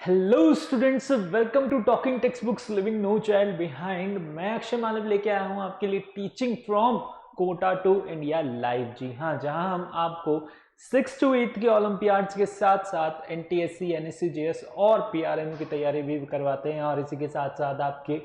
Hello students, welcome to talking textbooks living no child behind. मैं अक्षय मानव लेके आया हूँ आपके लिए teaching from Kota to India live. जी हाँ, जहाँ हम आपको 6 to 8 के ओलंपियाड्स के साथ साथ एनटीएससी, एनएससी, जेएस और पीआरएम की तैयारी भी करवाते हैं, और इसी के साथ साथ आपके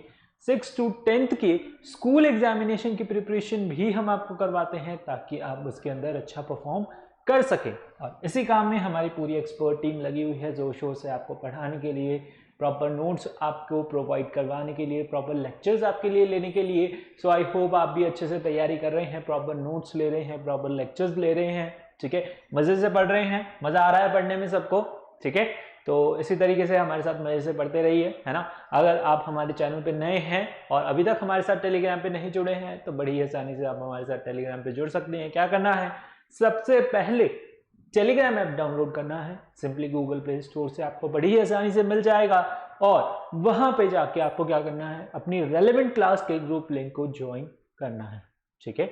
6 to 10 के स्कूल एग्जामिनेशन की प्रिपरेशन भी हम आपको करवाते हैं, ताकि आप उसके अंदर अच्छा परफॉर्म कर सके। और इसी काम में हमारी पूरी एक्सपर्ट टीम लगी हुई है जोर शोर से आपको पढ़ाने के लिए, प्रॉपर नोट्स आपको प्रोवाइड करवाने के लिए, प्रॉपर लेक्चर्स आपके लिए लेने के लिए। सो आई होप आप भी अच्छे से तैयारी कर रहे हैं, प्रॉपर नोट्स ले रहे हैं, प्रॉपर लेक्चर्स ले रहे हैं। ठीक है, मजे से पढ़ रहे हैं, मजा आ रहा है पढ़ने में सबको। ठीक है, तो इसी तरीके से हमारे साथ मजे से पढ़ते रहिए, है ना। अगर आप हमारे चैनल पे नए हैं और अभी तक हमारे साथ टेलीग्राम पे नहीं जुड़े हैं, तो बड़ी आसानी से आप हमारे साथ टेलीग्राम पे जुड़ सकते हैं। क्या करना है, सबसे पहले टेलीग्राम ऐप डाउनलोड करना है। सिंपली गूगल प्ले स्टोर से आपको बड़ी आसानी से मिल जाएगा, और वहां पे जाके आपको क्या करना है, अपनी रेलेवेंट क्लास के ग्रुप लिंक को ज्वाइन करना है। ठीक है,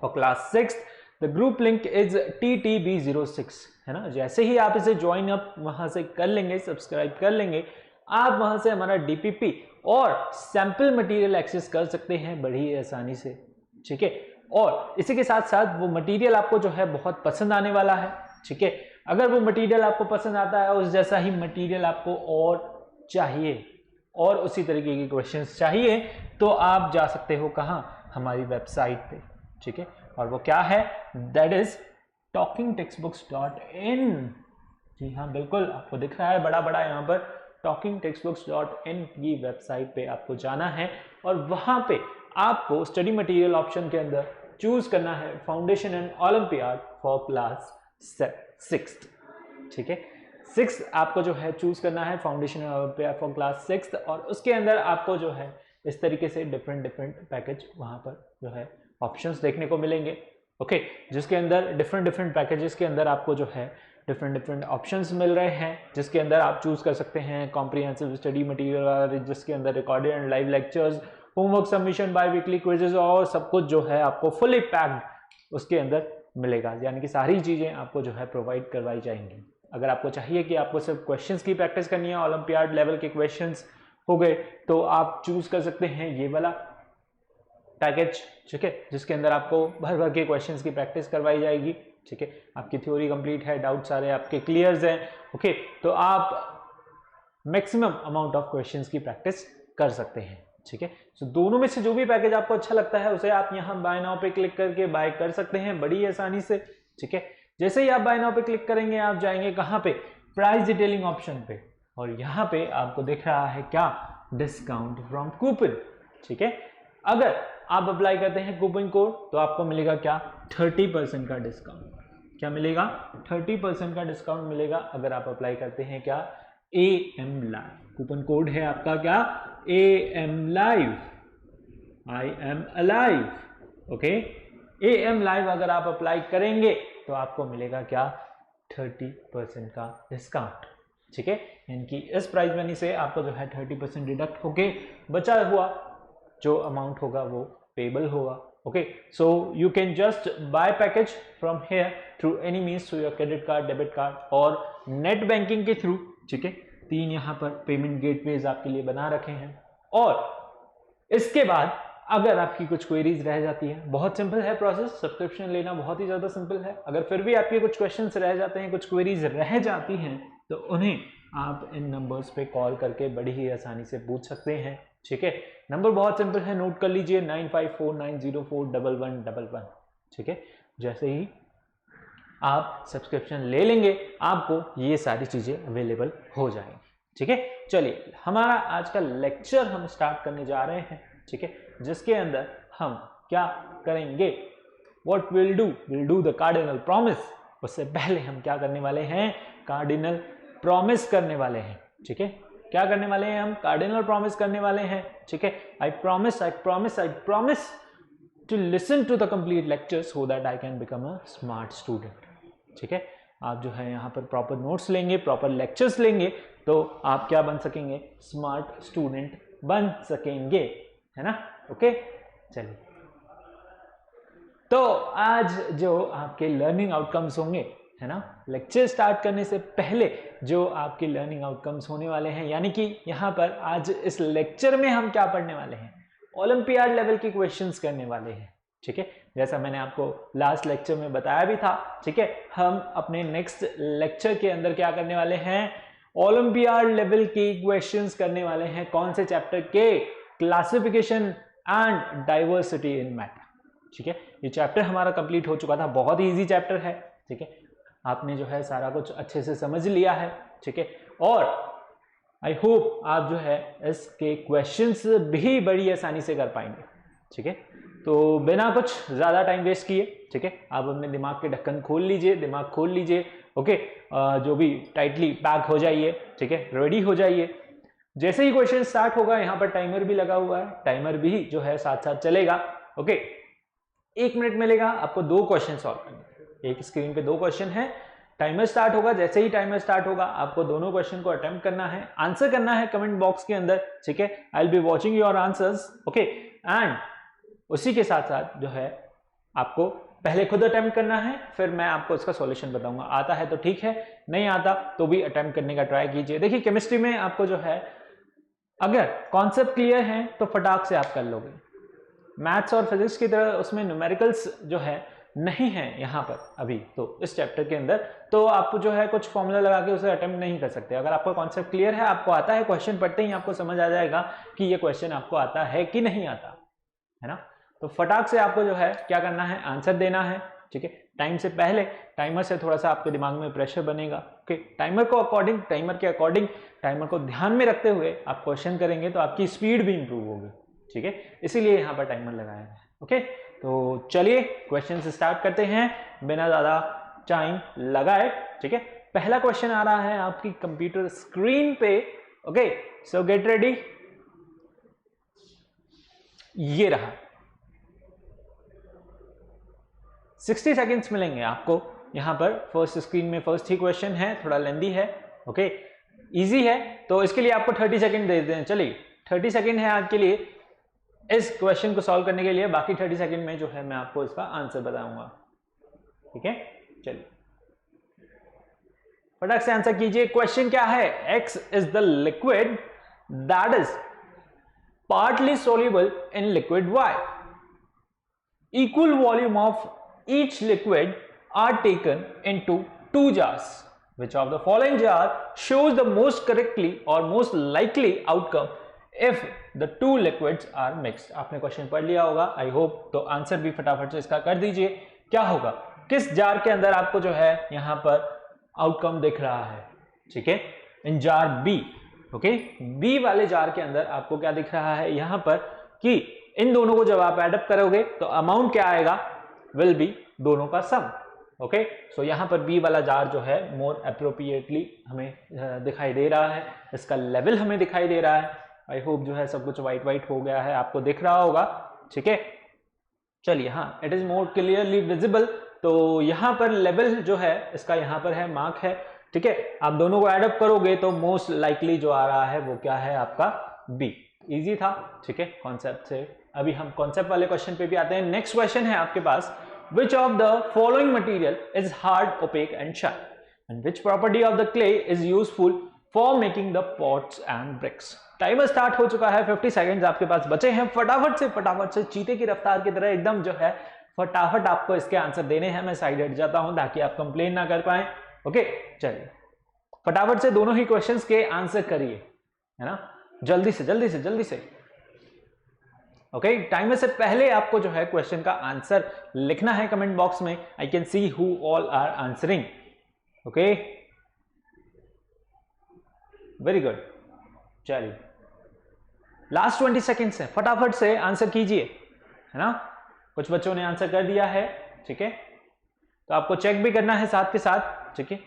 for class 6 the group link is TTB06, है ना। जैसे ही आप इसे ज्वाइन अप वहां से कर लेंगे, सब्सक्राइब कर लेंगे, आप वहां से हमारा DPP और सैंपल मटेरियल एक्सेस कर सकते हैं बड़ी आसानी से। ठीक है, और इसी के साथ साथ वो मटेरियल आपको जो है बहुत पसंद आने वाला है। ठीक है, अगर वो मटेरियल आपको पसंद आता है, उस जैसा ही मटेरियल आपको और चाहिए और उसी तरीके के क्वेश्चंस चाहिए, तो आप जा सकते हो कहाँ, हमारी वेबसाइट पे। ठीक है, और वो क्या है, दैट इज talkingtextbooks.in। जी हाँ, बिल्कुल आपको दिख रहा है बड़ा बड़ा यहाँ पर, talkingtextbooks.in की वेबसाइट पे आपको जाना है, और वहां पे आपको स्टडी मटेरियल ऑप्शन के अंदर चूज करना है foundation and olympiad for class 6। ठीक है, 6 आपको जो है चूज करना है, foundation and olympiad for class 6, और उसके अंदर आपको जो है इस तरीके से डिफरेंट पैकेज वहां पर जो है ऑप्शंस देखने को मिलेंगे। ओके, जिसके अंदर डिफरेंट पैकेजेस के अंदर आपको जो है डिफरेंट ऑप्शंस मिल रहे हैं, जिसके अंदर आप चूज कर सकते हैं कॉम्प्रिहेंसिव स्टडी मटेरियल, जिसके अंदर recorded and live lectures, homework submission, biweekly quizzes, और सब कुछ जो है आपको फुली पैक्ड उसके अंदर मिलेगा। यानी कि सारी चीजें आपको जो है प्रोवाइड करवाई जाएंगी। अगर आपको चाहिए कि आपको सिर्फ क्वेश्चंस की प्रैक्टिस करनी है, ओलंपियाड लेवल के क्वेश्चंस हो गए, तो आप चूज कर सकते हैं ये वाला पैकेज। ठीक है, जिसके अंदर आपको भर भर के क्वेश्चंस की प्रैक्टिस करवाई जाएगी। ठीक है, आपकी थ्योरी कंप्लीट है, डाउट सारे आपके क्लियर्स हैं। ओके, तो आप मैक्सिमम अमाउंट ऑफ क्वेश्चंस की प्रैक्टिस कर सकते हैं। ठीक है, तो दोनों में से जो भी पैकेज आपको अच्छा लगता है, उसे आप यहाँ बाय नाउ पे क्लिक करके बाय कर सकते हैं बड़ी आसानी से। ठीक है, जैसे ही आप बाय नाउ पे क्लिक करेंगे, आप जाएंगे कहाँ पे, प्राइस डिटेलिंग ऑप्शन पे, और यहाँ पे आपको दिख रहा है क्या, डिस्काउंट फ्रॉम कूपन। ठीक है, अगर आप अप्लाई करते हैं कूपन कोड, तो आपको मिलेगा क्या, 30% का डिस्काउंट। क्या मिलेगा, 30% का डिस्काउंट मिलेगा अगर आप अप्लाई करते हैं क्या, AM लाइव। कूपन कोड है आपका क्या, AM live, I am alive. Okay, AM live अगर आप अप्लाई करेंगे तो आपको मिलेगा क्या, 30% का डिस्काउंट। ठीक है, इनकी इस प्राइस मनी से आपको जो है 30% डिडक्ट होके बचा हुआ जो अमाउंट होगा वो पेबल होगा। Okay, so you can just by package from here through any means, through your credit card, debit card और नेट बैंकिंग के थ्रू। ठीक है, 3 यहाँ पर पेमेंट गेटवेज आपके लिए बना रखे हैं। और इसके बाद अगर आपकी कुछ क्वेरीज रह जाती है, बहुत सिंपल है प्रोसेस, सब्सक्रिप्शन लेना बहुत ही ज्यादा सिंपल है। अगर फिर भी आपके कुछ क्वेश्चंस रह जाते हैं, कुछ क्वेरीज रह जाती हैं, तो उन्हें आप इन नंबर्स पे कॉल करके बड़ी ही आसानी से पूछ सकते हैं। ठीक है, नंबर बहुत सिंपल है, नोट कर लीजिए, 9549041111। ठीक है, जैसे ही आप सब्सक्रिप्शन ले लेंगे, आपको ये सारी चीजें अवेलेबल हो जाएंगी। ठीक है, चलिए हमारा आज का लेक्चर हम स्टार्ट करने जा रहे हैं। ठीक है, जिसके अंदर हम क्या करेंगे, what will do the cardinal promise. उससे पहले हम क्या करने वाले हैं, कार्डिनल प्रॉमिस करने वाले हैं। ठीक है, क्या करने वाले हैं, हम कार्डिनल प्रॉमिस करने वाले हैं। ठीक है, I promise to listen to the complete lecture so that I can become a smart student. ठीक है, आप जो है यहाँ पर प्रॉपर नोट्स लेंगे, प्रॉपर लेक्चर्स लेंगे, तो आप क्या बन सकेंगे, स्मार्ट स्टूडेंट बन सकेंगे, है ना। ओके, चलिए, तो आज जो आपके लर्निंग आउटकम्स होंगे है ना, लेक्चर स्टार्ट करने से पहले जो आपके लर्निंग आउटकम्स होने वाले हैं, यानी कि यहाँ पर आज इस लेक्चर में हम क्या पढ़ने वाले हैं, ओलंपियाड लेवल के क्वेश्चंस करने वाले हैं। ठीक है, जैसा मैंने आपको लास्ट लेक्चर में बताया भी था। ठीक है, हम अपने नेक्स्ट लेक्चर के अंदर क्या करने वाले हैं, ओलंपियाड लेवल के क्वेश्चंस करने वाले हैं। कौन से चैप्टर के, classification and diversity in matter. ठीक है, ये चैप्टर हमारा कंप्लीट हो चुका था, बहुत ही इजी चैप्टर है। ठीक है, आपने जो है सारा कुछ अच्छे से समझ लिया है। ठीक है, और आई होप आप जो है इसके क्वेश्चंस भी बड़ी आसानी से कर पाएंगे। ठीक है, तो बिना कुछ ज़्यादा टाइम वेस्ट किए, ठीक है, आप अपने दिमाग के ढक्कन खोल लीजिए, दिमाग खोल लीजिए। ओके, जो भी टाइटली पैक हो जाइए। ठीक है, रेडी हो जाइए। जैसे ही क्वेश्चन स्टार्ट होगा, यहाँ पर टाइमर भी लगा हुआ है, टाइमर भी जो है साथ साथ चलेगा। ओके, 1 मिनट मिलेगा आपको 2 क्वेश्चन सॉल्व करने। एक स्क्रीन पे 2 क्वेश्चन है, टाइमर स्टार्ट होगा। जैसे ही टाइमर स्टार्ट होगा, आपको दोनों क्वेश्चन को अटेम्प्ट करना है, आंसर करना है कमेंट बॉक्स के अंदर। ठीक है, I will be watching your answers. Okay, and उसी के साथ साथ जो है आपको पहले खुद अटेम्प्ट करना है, फिर मैं आपको इसका सॉल्यूशन बताऊंगा। आता है तो ठीक है, नहीं आता तो भी अटेम्प्ट करने का ट्राई कीजिए। देखिए, केमिस्ट्री में आपको जो है अगर कॉन्सेप्ट क्लियर है तो फटाक से आप कर लोगे। मैथ्स और फिजिक्स की तरह उसमें न्यूमेरिकल्स जो है नहीं है यहाँ पर अभी तो इस चैप्टर के अंदर, तो आप जो है कुछ फॉर्मूला लगा के उसे अटेम्प्ट नहीं कर सकते। अगर आपका कॉन्सेप्ट क्लियर है, आपको आता है, क्वेश्चन पढ़ते ही आपको समझ आ जाएगा कि ये क्वेश्चन आपको आता है कि नहीं आता, है ना। तो फटाक से आपको जो है क्या करना है, आंसर देना है। ठीक है, टाइम से पहले, टाइमर से थोड़ा सा आपके दिमाग में प्रेशर बनेगा। ओके, टाइमर के अकॉर्डिंग टाइमर को ध्यान में रखते हुए आप क्वेश्चन करेंगे तो आपकी स्पीड भी इंप्रूव होगी। ठीक है, इसीलिए यहाँ पर टाइमर लगाया है। ओके, तो चलिए क्वेश्चन स्टार्ट करते हैं बिना ज्यादा टाइम लगाए। ठीक है, पहला क्वेश्चन आ रहा है आपकी कंप्यूटर स्क्रीन पे। ओके, सो गेट रेडी। ये रहा, 60 सेकेंड्स मिलेंगे आपको यहां पर। फर्स्ट स्क्रीन में फर्स्ट ही क्वेश्चन है, थोड़ा लेंदी है। ओके, इजी है, तो इसके लिए आपको 30 सेकेंड दे देते हैं। चलिए, 30 सेकेंड है आपके लिए इस क्वेश्चन को सॉल्व करने के लिए। बाकी 30 सेकेंड में जो है मैं आपको इसका आंसर बताऊंगा। ठीक है, चलिए फटाक से आंसर कीजिए। क्वेश्चन क्या है, X is the liquid that is partly soluble in liquid Y. Equal volume of each liquid are taken into 2 jars. Which of the following jar shows the most correctly or most likely outcome if the 2 liquids are mixed? आपने question पढ़ लिया होगा, I hope, तो answer भी फटाफट से इसका कर दीजिए। क्या होगा, किस जार के अंदर आपको जो है यहां पर आउटकम दिख रहा है? ठीक है, इन जार बी। ओके, बी वाले जार के अंदर आपको क्या दिख रहा है यहां पर कि इन दोनों को जब आप एडअप करोगे तो अमाउंट क्या आएगा, विल बी दोनों का सम। ओके, सो यहां पर बी वाला जार जो है मोर अप्रोप्रिएटली हमें दिखाई दे रहा है, इसका लेवल हमें दिखाई दे रहा है। आई होप जो है सब कुछ व्हाइट व्हाइट हो गया है, आपको दिख रहा होगा। ठीक है, चलिए, हाँ, it is more clearly visible. तो यहां पर लेवल जो है इसका यहां पर है, मार्क है। ठीक है, आप दोनों को एडअप करोगे तो मोस्ट लाइकली जो आ रहा है वो क्या है आपका, बी। इजी था। ठीक है, कॉन्सेप्ट से अभी हम कॉन्सेप्ट वाले क्वेश्चन पे भी आते हैं। नेक्स्ट क्वेश्चन है आपके पास, which of the following material is hard, opaque and shine, and which property of the clay is useful for making the pots and bricks? Timer start हो चुका है, 50 सेकेंड्स आपके पास बचे हैं। फटाफट से चीते की रफ्तार की तरह एकदम जो है फटाफट आपको इसके आंसर देने हैं। मैं साइड हट जाता हूं ताकि आप कंप्लेन ना कर पाए। ओके, चलिए फटाफट से दोनों ही क्वेश्चंस के आंसर करिए, है ना, जल्दी से। ओके, टाइमर से पहले आपको जो है क्वेश्चन का आंसर लिखना है कमेंट बॉक्स में। I can see who all are answering. Okay, very good. चलिए, लास्ट 20 सेकेंड्स है, फटाफट से आंसर कीजिए, है ना। कुछ बच्चों ने आंसर कर दिया है। ठीक है, तो आपको चेक भी करना है साथ के साथ। ठीक है,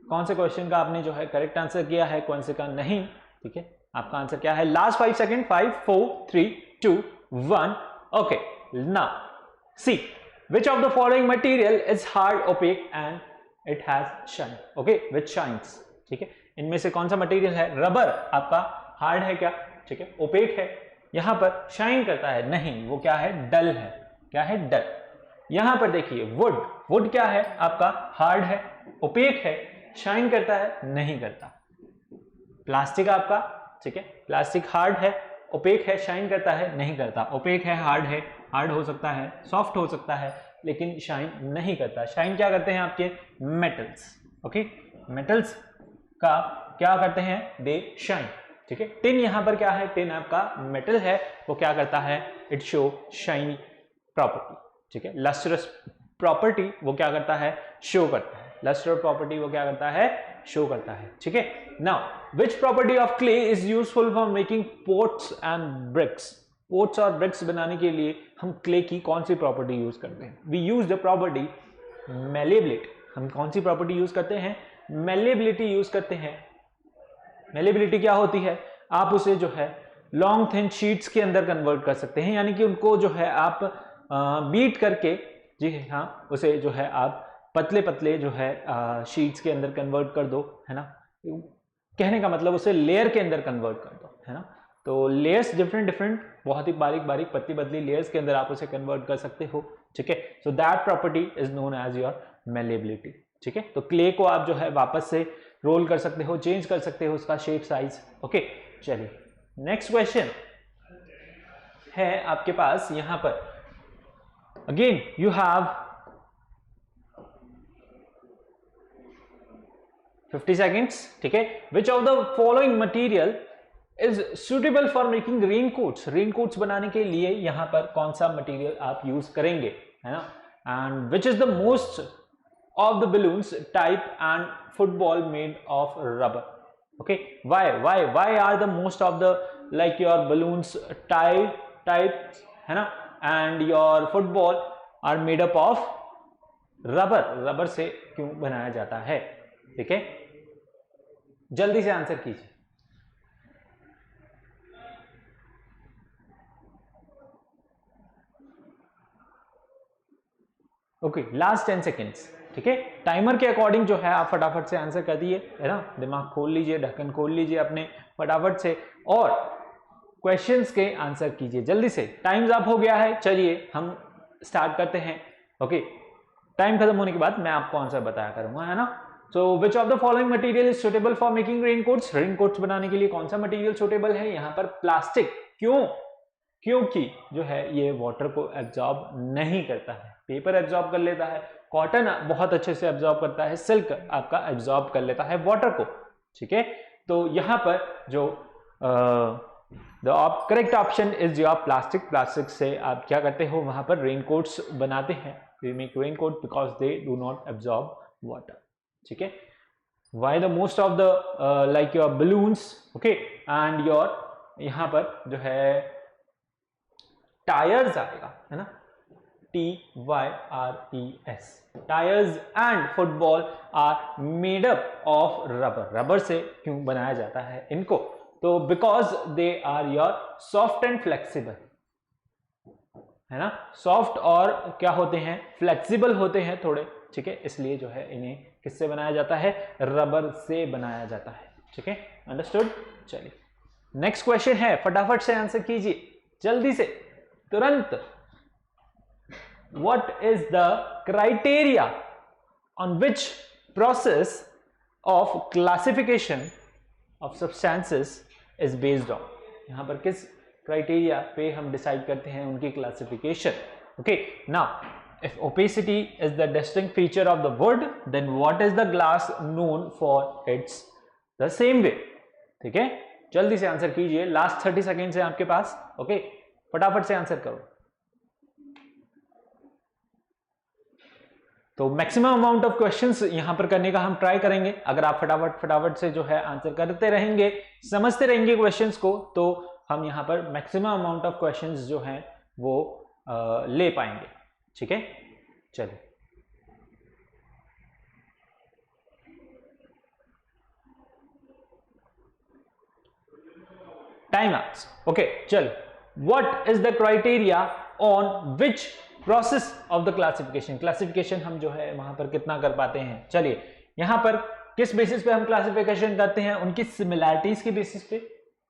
कौन से क्वेश्चन का आपने जो है करेक्ट आंसर किया है, कौन से का नहीं। ठीक है, आपका आंसर क्या है। Last 5 second, 5 4 3 2 1. Okay, now see which of the following material is hard, opaque and it has shine. Okay, which shines. ठीक है, इनमें से कौन सा मटेरियल है, रबर आपका हार्ड है क्या, ठीक है, ओपेक है, यहां पर शाइन करता है नहीं, वो क्या है, डल है। क्या है, डल। यहां पर देखिए वुड क्या है आपका, हार्ड है, ओपेक है, शाइन करता है, नहीं करता। प्लास्टिक आपका, ठीक है, प्लास्टिक हार्ड है, ओपेक है, शाइन करता है, नहीं करता। ओपेक है, हार्ड हो सकता है, सॉफ्ट हो सकता है, लेकिन शाइन नहीं करता। शाइन क्या करते हैं आपके मेटल्स, ओके, मेटल्स का क्या करते हैं, दे शाइन, ठीक है। टिन यहां पर क्या है, टिन आपका मेटल है, वो क्या करता है, इट शो शाइनी प्रॉपर्टी, ठीक है। लस्ट्रस प्रॉपर्टी वो क्या करता है, शो करता है। लस्ट्रस प्रॉपर्टी वो क्या करता है, शो करता है, ठीक है। Now which property of clay is useful for making pots and bricks. Pots और ब्रिक्स बनाने के लिए हम क्ले की कौन सी प्रॉपर्टी यूज करते हैं, we use the property malleability. हम कौन सी प्रॉपर्टी यूज करते हैं, मेलेबिलिटी यूज करते हैं। मेलेबिलिटी क्या होती है, आप उसे जो है लॉन्ग थिन शीट्स के अंदर कन्वर्ट कर सकते हैं, यानी कि उनको जो है आप बीट करके, जी हाँ, उसे जो है आप पतले पतले जो है शीट्स के अंदर कन्वर्ट कर दो, है ना। कहने का मतलब उसे लेयर के अंदर कन्वर्ट कर दो, है ना। तो लेयर्स डिफरेंट बहुत ही बारीक बारीक पतली पतली लेयर्स के अंदर आप उसे कन्वर्ट कर सकते हो, ठीक है। So that property is known as your malleability, ठीक है। तो क्ले को आप जो है वापस से रोल कर सकते हो, चेंज कर सकते हो उसका शेप साइज, ओके। चलिए नेक्स्ट क्वेश्चन है आपके पास यहां पर, अगेन यू हैव 50 seconds, ठीक है। Which of the following material is suitable for making raincoats. Raincoats बनाने के लिए यहां पर कौन सा मटीरियल आप यूज करेंगे, है ना। And which is the most of the balloons type and football made of rubber, okay. Why are the most of the like your balloons type, है ना, and your football are made up of rubber से क्यों बनाया जाता है, ठीक है। जल्दी से आंसर कीजिए। ओके, लास्ट 10 सेकेंड्स, ठीक है। टाइमर के अकॉर्डिंग जो है आप फटाफट से आंसर कर दिए, है ना। दिमाग खोल लीजिए, ढक्कन खोल लीजिए अपने फटाफट से, और क्वेश्चंस के आंसर कीजिए जल्दी से। टाइम्स अप हो गया है, चलिए हम स्टार्ट करते हैं, ओके। टाइम खत्म होने के बाद मैं आपको आंसर बताया करूंगा, है ना। So which of the following material is suitable for making raincoats. Raincoats बनाने के लिए कौन सा मटेरियल सुटेबल है, यहां पर प्लास्टिक। क्यों, क्योंकि जो है ये वाटर को एब्जॉर्ब नहीं करता है, पेपर एब्जॉर्ब कर लेता है, कॉटन बहुत अच्छे से एब्जॉर्ब करता है, सिल्क आपका एब्जॉर्ब कर लेता है वाटर को, ठीक है। तो यहां पर जो the correct option is your plastic. Plastic से आप क्या करते हो, वहां पर रेनकोट्स बनाते हैं, we make raincoat because they do not absorb water, ठीक है। Why the most of the like your balloons, okay, and your यहां पर जो है टायर्स आएगा, है ना, TYRES, tyres and football are made up of rubber. Rubber से क्यों बनाया जाता है इनको, तो because they are your soft and flexible, है ना। सॉफ्ट और क्या होते हैं, फ्लेक्सिबल होते हैं थोड़े, ठीक है, इसलिए जो है इन्हें किससे बनाया जाता है, रबर से बनाया जाता है, ठीक है, अंडरस्टूड। चलिए नेक्स्ट क्वेश्चन है, फटाफट से आंसर कीजिए जल्दी से, तुरंत। What is the criteria on which process of classification of substances is based on. यहां पर किस क्राइटेरिया पे हम डिसाइड करते हैं उनकी classification, okay. Now if opacity is the distinct feature of the wood, then what is the glass known for its the same way, ठीक है। जल्दी से आंसर कीजिए, लास्ट 30 सेकेंड है आपके पास, ओके, फटाफट से आंसर करो। तो मैक्सिमम अमाउंट ऑफ क्वेश्चंस यहां पर करने का हम ट्राई करेंगे। अगर आप फटाफट से जो है आंसर करते रहेंगे, समझते रहेंगे क्वेश्चंस को, तो हम यहां पर मैक्सिमम अमाउंट ऑफ क्वेश्चंस जो हैं वो ले पाएंगे, ठीक है। चलिए टाइम आउट्स, ओके। चल, what is the criteria on which process of the classification. Classification हम जो है वहां पर कितना कर पाते हैं, चलिए यहां पर किस बेसिस पे हम क्लासिफिकेशन करते हैं, उनकी सिमिलैरिटीज के बेसिस पे,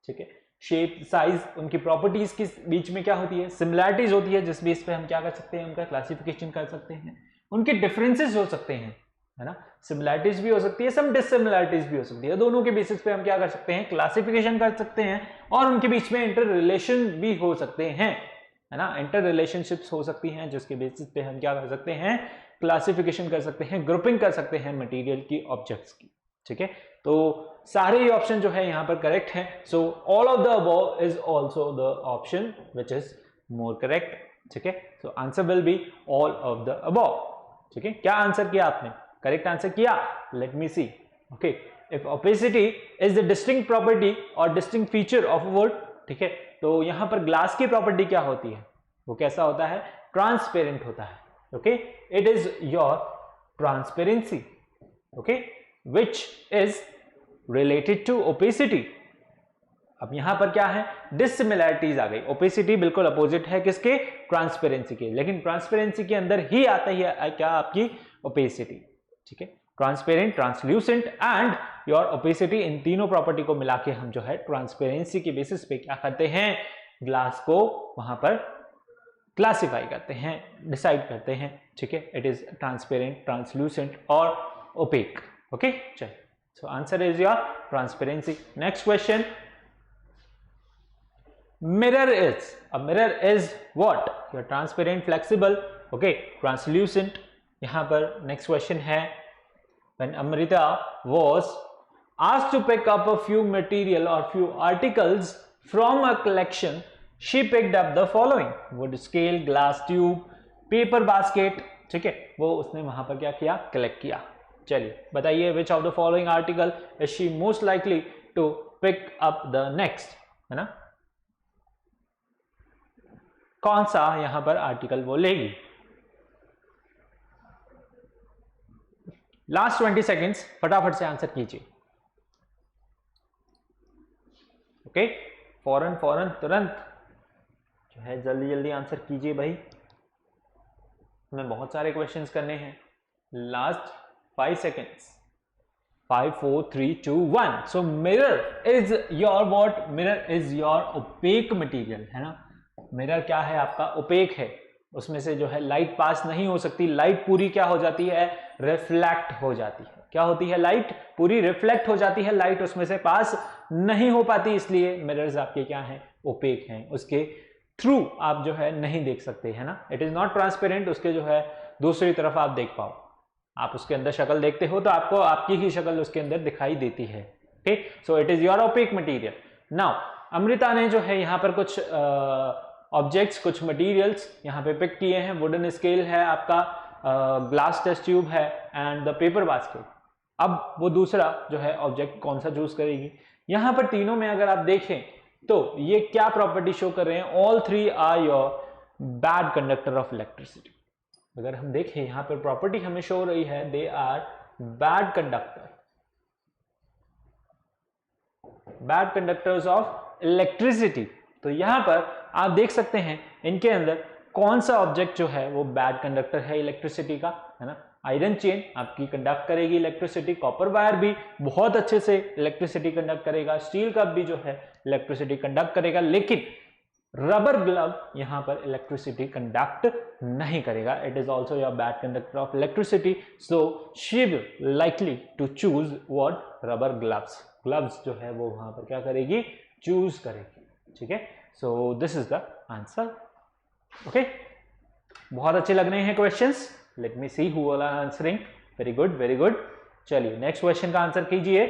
ठीक है। शेप, साइज, उनकी प्रॉपर्टीज के बीच में क्या होती है, सिमिलैरिटीज होती है, जिस बेस पे हम क्या कर सकते हैं, उनका क्लासिफिकेशन कर सकते हैं। उनके डिफरेंसेस हो सकते हैं, है ना, सिमिलैरिटीज भी हो सकती है, सम डिससिमिलैरिटीज भी हो सकती है। दोनों के बेसिस पे हम क्या कर सकते हैं, क्लासिफिकेशन कर सकते हैं और उनके बीच में इंटर रिलेशन भी हो सकते हैं, है ना, इंटर रिलेशनशिप्स हो सकती हैं जिसके बेसिस पे हम क्या कर सकते हैं, क्लासिफिकेशन कर सकते हैं, ग्रुपिंग कर सकते हैं मटेरियल की, ऑब्जेक्ट्स की। ठीक है, तो सारे ही ऑप्शन जो है यहां पर करेक्ट हैं। So all of the above is also the option which is more correct. ठीक है, so answer will be all of the above. ठीक है, क्या आंसर किया आपने, करेक्ट आंसर किया? Let me see. Okay, if opacity is the distinct property और distinct feature of a wood, ठीक है, तो यहां पर ग्लास की प्रॉपर्टी क्या होती है, वो कैसा होता है, ट्रांसपेरेंट होता है। Okay, it is your transparency, okay, which is related to opacity। अब यहां पर क्या है, डिससिमिलैरिटीज आ गई। ओपेसिटी बिल्कुल अपोजिट है किसके, ट्रांसपेरेंसी के, लेकिन ट्रांसपेरेंसी के अंदर ही आता है क्या, आपकी ओपेसिटी। ठीक है, transparent, translucent and your opacity, इन तीनों प्रॉपर्टी को मिला के हम जो है ट्रांसपेरेंसी के बेसिस पे क्या करते हैं, ग्लास को वहां पर क्लासिफाई करते हैं, डिसाइड करते हैं। ठीक है, इट इज ट्रांसपेरेंट, ट्रांसल्यूसेंट और ओपेक। ओके, चलिए, so answer is your transparency. Next question, mirror is, अब mirror is what, your transparent, flexible, okay, translucent. यहां पर नेक्स्ट क्वेश्चन है, when Amrita was asked to pick up a few material or few articles from a collection, she picked up the following: wood scale, glass tube, paper basket। ठीक है, वो उसने वहां पर क्या किया, कलेक्ट किया। चलिए बताइए, which of the following article is she most likely to pick up the next, है ना, कौन सा यहां पर आर्टिकल वो लेगी। लास्ट 20 सेकेंड्स, फटाफट से आंसर कीजिए। ओके, फौरन फौरन तुरंत जो है जल्दी जल्दी आंसर कीजिए भाई, हमें बहुत सारे क्वेश्चंस करने हैं। Last 5 seconds, 5 4 3 2 1। So mirror is your what, mirror is your opaque material, है ना। मिरर क्या है आपका, ओपेक है, उसमें से जो है लाइट पास नहीं हो सकती, लाइट पूरी क्या हो जाती है, रिफ्लेक्ट हो जाती है। क्या होती है, लाइट पूरी रिफ्लेक्ट हो जाती है, लाइट उसमें से पास नहीं हो पाती, इसलिए मिरर्स आपके क्या हैं, ओपेक हैं, उसके थ्रू आप जो है नहीं देख सकते, है ना। इट इज नॉट ट्रांसपेरेंट, उसके जो है दूसरी तरफ आप देख पाओ, आप उसके अंदर शक्ल देखते हो तो आपको आपकी ही शक्ल उसके अंदर दिखाई देती है। ठीक, so it is your opaque material. Now Amrita ने जो है यहाँ पर कुछ ऑब्जेक्ट्स, कुछ मटेरियल्स यहाँ पे पिक किए हैं। वुडन स्केल है आपका, ग्लास टेस्ट ट्यूब है एंड द पेपर बास्केट। अब वो दूसरा जो है ऑब्जेक्ट कौन सा चूज करेगी। यहाँ पर तीनों में अगर आप देखें तो ये क्या प्रॉपर्टी शो कर रहे हैं, all three are your bad conductor of electricity. अगर हम देखें यहाँ पर प्रॉपर्टी हमें शो हो रही है, they are bad conductor, bad conductors of electricity. तो यहां पर आप देख सकते हैं इनके अंदर कौन सा ऑब्जेक्ट जो है वो बैड कंडक्टर है इलेक्ट्रिसिटी का, है ना। आयरन चेन आपकी कंडक्ट करेगी इलेक्ट्रिसिटी, कॉपर वायर भी बहुत अच्छे से इलेक्ट्रिसिटी कंडक्ट करेगा, स्टील कप भी जो है इलेक्ट्रिसिटी कंडक्ट करेगा, लेकिन रबर ग्लव यहां पर इलेक्ट्रिसिटी कंडक्ट नहीं करेगा। It is also your bad conductor of electricity, so she will likely to choose what, rubber gloves. Gloves जो है वो वहां पर क्या करेगी, चूज करेगी। ठीक है, so this is the answer. Okay, बहुत अच्छे लग रहे हैं questions. Let me see who are answering. Very good, very good. चलिए नेक्स्ट क्वेश्चन का आंसर कीजिए।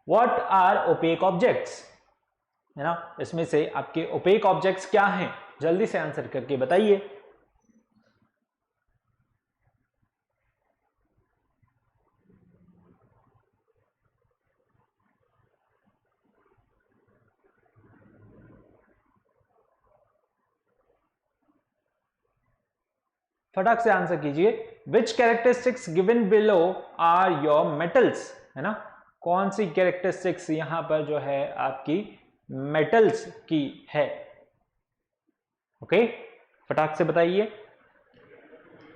व्हाट आर ओपेक ऑब्जेक्ट्स, है ना, इसमें से आपके ओपेक ऑब्जेक्ट्स क्या हैं, जल्दी से आंसर करके बताइए। फटाक से आंसर कीजिए। Which characteristics given below are your metals, है ना, कौन सी कैरेक्टरिस्टिक्स यहां पर जो है आपकी मेटल्स की है। ओके, फटाक से बताइए।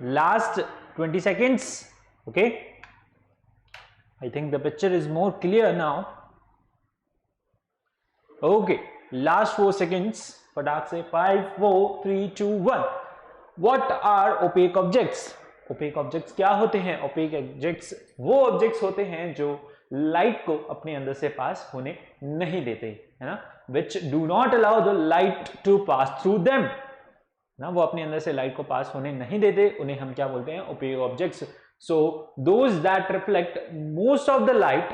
Last 20 seconds. Okay, I think the picture is more clear now. Okay, last 4 seconds, फटाक से 5 4 3 2 1। What are opaque objects? Opaque objects क्या होते हैं? ओपेक ऑब्जेक्ट्स वो ऑब्जेक्ट्स होते हैं जो लाइट को अपने अंदर से पास होने नहीं देते, है ना, which do not allow the light to pass through them ना, वो अपने अंदर से लाइट को पास होने नहीं देते, उन्हें हम क्या बोलते हैं? Opaque objects. So those that reflect most of the light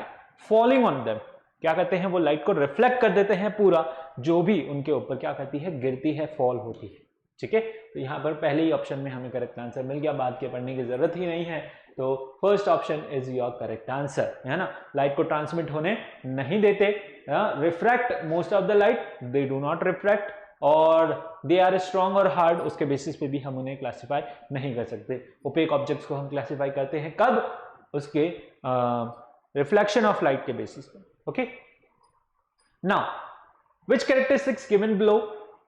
falling on them, क्या करते हैं? वो लाइट को रिफ्लेक्ट कर देते हैं पूरा, जो भी उनके ऊपर क्या करती है? गिरती है, फॉल होती है. ठीक है, तो यहां पर पहले ही ऑप्शन में हमें करेक्ट आंसर मिल गया, बाद के पढ़ने की जरूरत ही नहीं है. तो first option is your correct answer, है ना. लाइट को ट्रांसमिट होने नहीं देते, refract most of the light, they do not refract, और दे आर स्ट्रॉन्ग और हार्ड, उसके बेसिस पे भी हम उन्हें क्लासिफाई नहीं कर सकते. ओपेक ऑब्जेक्ट्स को हम क्लासिफाई करते हैं कब? उसके रिफ्लेक्शन ऑफ लाइट के बेसिस पे. Okay, now which characteristics given below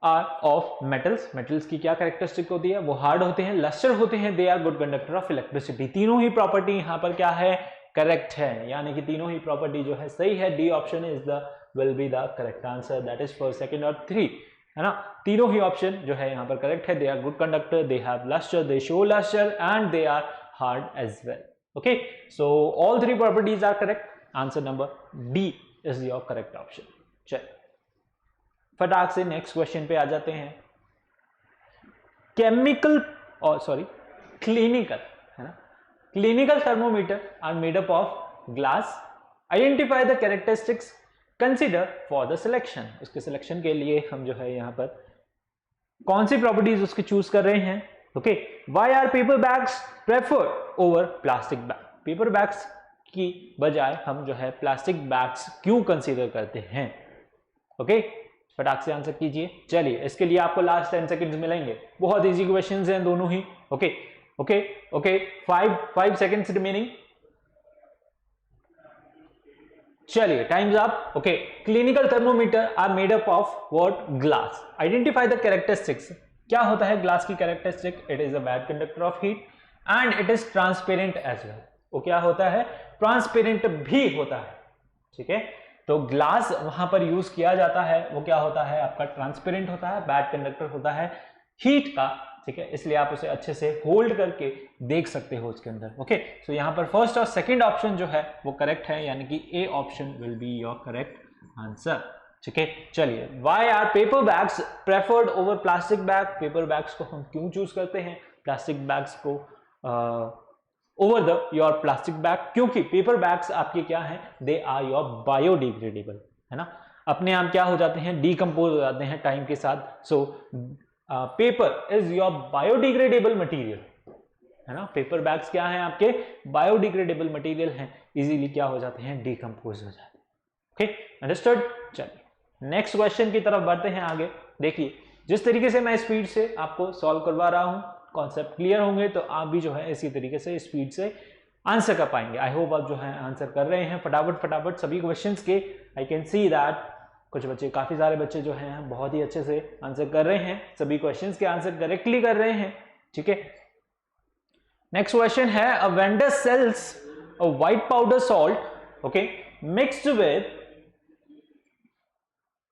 are of metals? Metals की क्या कैरेक्टरिस्टिक होती है? वो हार्ड होते हैं, लस्टर होते हैं, they are good conductor of electricity. तीनों ही प्रॉपर्टी यहां पर क्या है? करेक्ट है, यानी कि तीनों ही प्रॉपर्टी जो है सही है. D option is the will be the correct answer, that is first, second और 3, है ना. तीनों ही ऑप्शन जो है यहाँ पर करेक्ट है. They are good conductor, they have lustre, they show lustre and they are hard as well. Okay, so all 3 properties are correct. Answer number D is your correct option. चलिए फटाक से next question पे आ जाते हैं. Chemical और clinical, है ना, clinical thermometer are made up of glass. Identify the characteristics consider for the selection. उसके सिलेक्शन के लिए हम जो है यहां पर कौन सी प्रॉपर्टीज उसके चूज कर रहे हैं? Okay, why are paper bags preferred over plastic bag? Paper bags की बजाय हम जो है प्लास्टिक बैग्स क्यों कंसीडर करते हैं? ओके, फटाक से आंसर कीजिए. चलिए, इसके लिए आपको लास्ट 10 सेकंड्स मिलेंगे. बहुत इजी क्वेश्चंस हैं दोनों ही. Okay okay okay, 5 seconds remaining. चलिए, times up. Okay, clinical thermometer are made up of what? Glass. Identify the characteristics. क्या होता है ग्लास की characteristic? It is a bad conductor of heat and it is transparent as well. वो क्या होता है? Transparent भी होता है. ठीक है, तो ग्लास वहां पर यूज किया जाता है, वो क्या होता है? आपका ट्रांसपेरेंट होता है, बैड कंडक्टर होता है हीट का. ठीक है, इसलिए आप उसे अच्छे से होल्ड करके देख सकते हो उसके अंदर. ओके, सो यहां पर फर्स्ट और सेकंड ऑप्शन जो है वो करेक्ट है, यानी कि A option will be your correct answer. ठीक है, चलिए, why are paper bags preferred over plastic bag? Paper bags को हम क्यों चूज करते हैं प्लास्टिक बैग्स को over the your plastic bag? क्योंकि पेपर बैग्स आपके क्या हैं? दे आर योर बायोडिग्रेडेबल, है ना, अपने आप क्या हो जाते हैं? डीकंपोज हो जाते हैं टाइम के साथ. So paper is your biodegradable material, है ना. पेपर बैग्स क्या हैं? आपके बायोडिग्रेडेबल मटेरियल हैं, इजीली क्या हो जाते हैं? डीकंपोज हो जाते हैं. Okay, understood. चलिए नेक्स्ट क्वेश्चन की तरफ बढ़ते हैं आगे. देखिए, जिस तरीके से मैं स्पीड से आपको सॉल्व करवा रहा हूं, कॉन्सेप्ट क्लियर होंगे तो आप भी जो है इसी तरीके से स्पीड से आंसर कर पाएंगे. आई होप आप जो है आंसर कर रहे हैं फटाफट सभी क्वेश्चंस के. आई कैन सी दैट कुछ बच्चे, काफी सारे बच्चे जो हैं बहुत ही अच्छे से आंसर कर रहे हैं, सभी क्वेश्चंस के आंसर करेक्टली कर रहे हैं. ठीक है, नेक्स्ट क्वेश्चन है, a vendor sells a white powder salt, okay, mixed with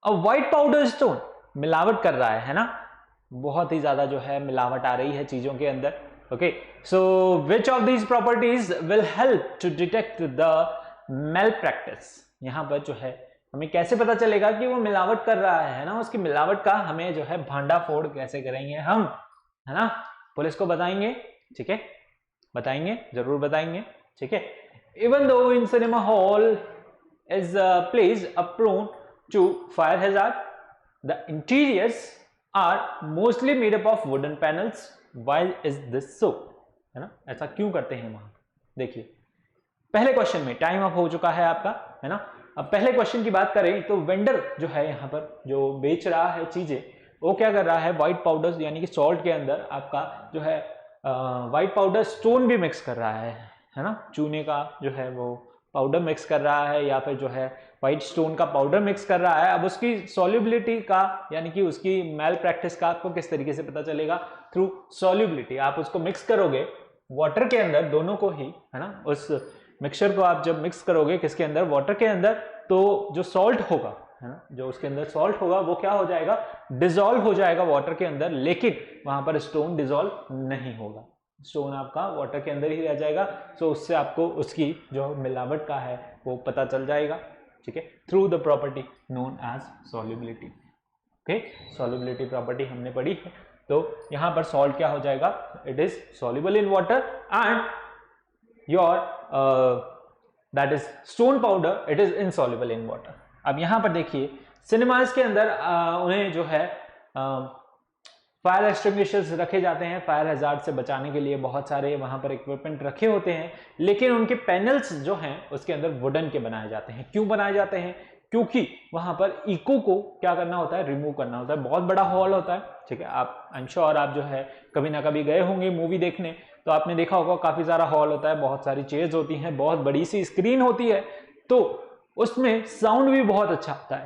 a white powder stone. मिलावट कर रहा है ना, बहुत ही ज्यादा जो है मिलावट आ रही है चीजों के अंदर. Okay, so which of these properties will help to detect the malpractice? यहां पर जो है हमें कैसे पता चलेगा कि वो मिलावट कर रहा है ना, उसकी मिलावट का हमें जो है भांडाफोड़ कैसे करेंगे हम, है ना, पुलिस को बताएंगे. ठीक है, बताएंगे, जरूर बताएंगे. ठीक है, even though in cinema hall is place a prone to fire hazard, the interiors are mostly made up of wooden panels. Why is this so? है ना, ऐसा क्यों करते हैं वहां? देखिए, पहले क्वेश्चन में टाइम अप हो चुका है आपका, है ना. अब पहले क्वेश्चन की बात करें तो वेंडर जो है यहाँ पर जो बेच रहा है चीजें, वो क्या कर रहा है? व्हाइट पाउडर यानी कि सॉल्ट के अंदर आपका जो है व्हाइट पाउडर स्टोन भी मिक्स कर रहा है ना, चूने का जो है वो पाउडर मिक्स कर रहा है, या फिर जो है व्हाइट स्टोन का पाउडर मिक्स कर रहा है. अब उसकी सॉल्युबिलिटी का यानी कि उसकी मेल प्रैक्टिस का आपको किस तरीके से पता चलेगा? Through solubility. आप उसको मिक्स करोगे वाटर के अंदर, दोनों को ही, है ना, उस मिक्सचर को आप जब मिक्स करोगे किसके अंदर? वाटर के अंदर, तो जो सॉल्ट होगा, है ना, जो उसके अंदर सॉल्ट होगा वो क्या हो जाएगा? डिसॉल्व हो जाएगा वाटर के अंदर, लेकिन वहां पर स्टोन डिसॉल्व नहीं होगा. स्टोन आपका वाटर के अंदर ही रह जाएगा। सो उससे आपको उसकी जो मिलावट का है वो पता चल जाएगा, ठीक है, through the property known as solubility. Okay, solubility property हमने पढ़ी है। तो यहाँ पर सॉल्ट क्या हो जाएगा, it is soluble in water and your that is stone powder it is insoluble in water. अब यहाँ पर देखिए सिनेमाज के अंदर उन्हें जो है फायर एक्सटिंग्विशर्स रखे जाते हैं, फायर हैजार्ड से बचाने के लिए बहुत सारे वहां पर इक्विपमेंट रखे होते हैं, लेकिन उनके पैनल्स जो हैं उसके अंदर वुडन के बनाए जाते हैं। क्यों बनाए जाते हैं, क्योंकि वहां पर इको को क्या करना होता है, रिमूव करना होता है। बहुत बड़ा हॉल होता है, ठीक है, आप आई एम श्योर आप जो है कभी ना कभी गए होंगे मूवी देखने, तो आपने देखा होगा काफी सारा हॉल होता है, बहुत सारी चेयर्स होती हैं, बहुत बड़ी सी स्क्रीन होती है, तो उसमें साउंड भी बहुत अच्छा आता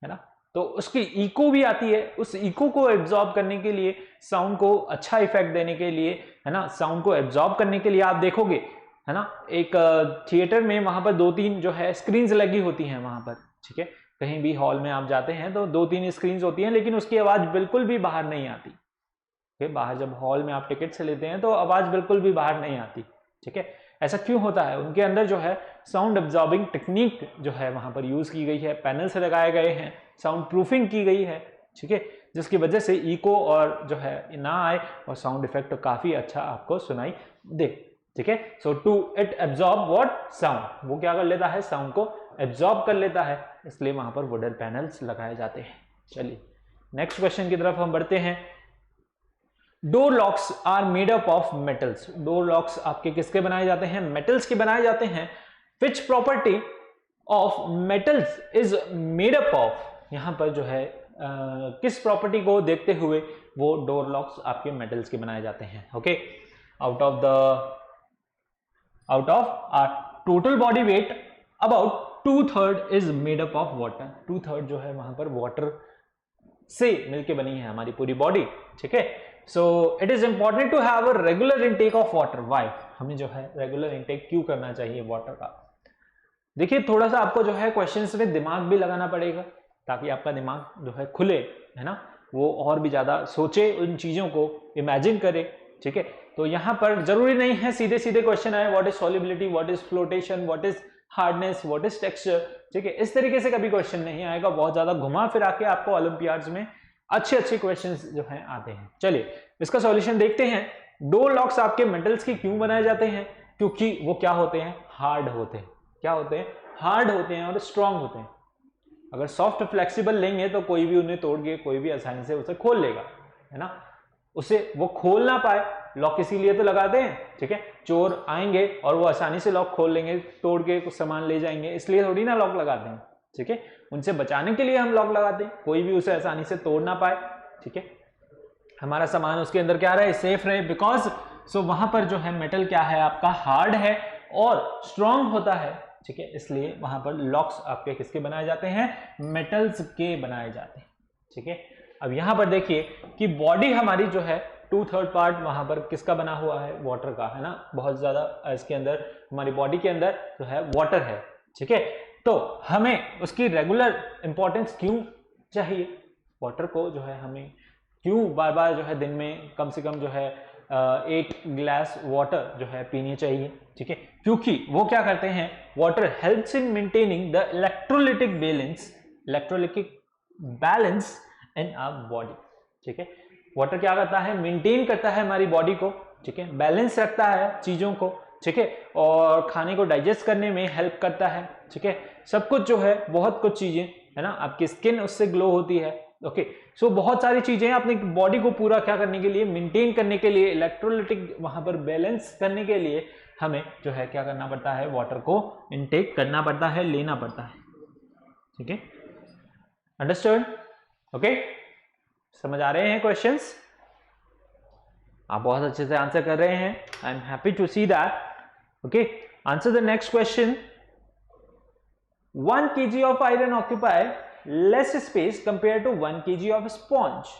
है ना, तो उसकी इको भी आती है। उस इको को एब्जॉर्ब करने के लिए, साउंड को अच्छा इफेक्ट देने के लिए, है ना, साउंड को एब्जॉर्ब करने के लिए आप देखोगे, है ना, एक थिएटर में वहां पर 2-3 जो है स्क्रीन्स लगी होती हैं वहां पर, ठीक है, कहीं भी हॉल में आप जाते हैं तो 2-3 स्क्रीन्स होती हैं, लेकिन उसकी आवाज बिल्कुल भी बाहर नहीं आती। ठीक है, बाहर जब हॉल में आप टिकट से लेते हैं तो आवाज बिल्कुल भी बाहर नहीं आती, ठीक है। ऐसा क्यों होता है, उनके अंदर जो है साउंड एब्जॉर्बिंग टेक्निक जो है वहां पर यूज की गई है, पैनल से लगाए गए हैं, साउंड प्रूफिंग की गई है, ठीक है, जिसकी वजह से इको और जो है ना आए और साउंड इफेक्ट तो काफी अच्छा आपको सुनाई दे, ठीक है। So to it absorb what sound, वो क्या कर लेता है, साउंड को एब्जॉर्ब कर लेता है, इसलिए वहां पर वुडन पैनल्स लगाए जाते हैं। चलिए नेक्स्ट क्वेश्चन की तरफ हम बढ़ते हैं। Door locks are made up of metals. Door locks आपके किसके बनाए जाते हैं, मेटल्स के बनाए जाते हैं। विच property of metals is made up of, यहां पर जो है किस प्रॉपर्टी को देखते हुए वो डोर लॉक्स आपके मेटल्स के बनाए जाते हैं। Okay, out of our total body weight about 2/3 is made up of water. 2/3 जो है वहां पर वाटर से मिलके बनी है हमारी पूरी बॉडी, ठीक है। So it is important to have a regular intake of water. Why, हमें जो है रेगुलर इनटेक क्यों करना चाहिए वाटर का। देखिए थोड़ा सा आपको जो है क्वेश्चंस में दिमाग भी लगाना पड़ेगा, ताकि आपका दिमाग जो है खुले, है ना, वो और भी ज्यादा सोचे, उन चीजों को इमेजिन करे, ठीक है। तो यहां पर जरूरी नहीं है सीधे सीधे क्वेश्चन आए, what is solubility, what is flotation, what is hardness, what is texture, ठीक है, इस तरीके से कभी क्वेश्चन नहीं आएगा। बहुत ज्यादा घुमा फिरा के आपको ओलंपियाड्स में अच्छे क्वेश्चंस जो हैं आते हैं। चलिए इसका सॉल्यूशन देखते हैं। डोर लॉक्स आपके मेटल्स के क्यों बनाए जाते हैं, क्योंकि वो क्या होते हैं, हार्ड होते हैं। क्या होते हैं, हार्ड होते हैं और स्ट्रांग होते हैं। अगर सॉफ्ट फ्लेक्सिबल लेंगे तो कोई भी उन्हें तोड़ के कोई भी आसानी से उसे खोल लेगा, है ना, उसे वो खोल ना पाए, लॉक इसीलिए तो लगाते हैं, ठीक है। चोर आएंगे और वो आसानी से लॉक खोल लेंगे, तोड़ के कुछ सामान ले जाएंगे, इसलिए थोड़ी ना लॉक लगाते हैं, ठीक है। उनसे बचाने के लिए हम लॉक लगाते हैं, कोई भी उसे आसानी से तोड़ ना पाए, ठीक है, हमारा सामान उसके अंदर क्या रहे, सेफ रहे। बिकॉज सो वहां पर जो है मेटल क्या है आपका, हार्ड है और स्ट्रांग होता है, ठीक है, इसलिए वहां पर लॉक्स आपके किसके बनाए जाते हैं, मेटल्स के बनाए जाते हैं, ठीक है। अब यहां पर देखिए कि बॉडी हमारी जो है 2/3 पार्ट वहां पर किसका बना हुआ है, वाटर का, है ना, बहुत ज्यादा इसके अंदर हमारी बॉडी के अंदर जो है वाटर है, ठीक है। तो हमें उसकी रेगुलर इंपॉर्टेंस क्यों चाहिए, वाटर को जो है हमें क्यों बार बार जो है दिन में कम से कम जो है 8 गिलास वाटर जो है पीनी चाहिए, ठीक है, क्योंकि वो क्या करते हैं, water helps in maintaining the electrolytic balance in our body, ठीक है। वाटर क्या करता है, मेंटेन करता है हमारी बॉडी को, ठीक है, बैलेंस रखता है चीजों को, ठीक है, और खाने को डाइजेस्ट करने में हेल्प करता है, ठीक है, सब कुछ जो है, बहुत कुछ चीजें, है ना, आपकी स्किन उससे ग्लो होती है। ओके, सो बहुत सारी चीजें अपनी बॉडी को पूरा क्या करने के लिए, मेंटेन करने के लिए, इलेक्ट्रोलाइटिक वहां पर बैलेंस करने के लिए हमें जो है क्या करना पड़ता है, वाटर को इनटेक करना पड़ता है, लेना पड़ता है, ठीक है, अंडरस्टूड। ओके, समझ आ रहे हैं क्वेश्चंस, आप बहुत अच्छे से आंसर कर रहे हैं, I am happy to see that. Okay, answer the next question. 1 kg of iron occupy less space compared to 1 kg of sponge.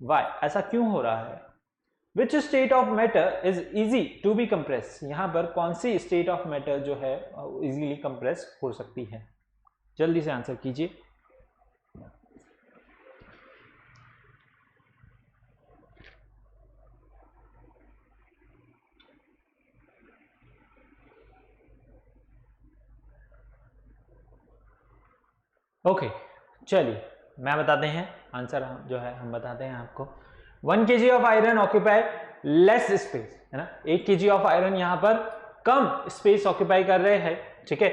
Why? ऐसा क्यों हो रहा है? Which state of matter is easy to be compressed? यहां पर कौन सी state of matter जो है easily compress हो सकती है? जल्दी से आंसर कीजिए। ओके चलिए मैं बताते हैं आंसर जो है हम बताते हैं आपको। 1 kg of iron occupy less space, है ना, 1 kg ऑफ आयरन यहां पर कम स्पेस ऑक्यूपाई कर रहे हैं, ठीक है।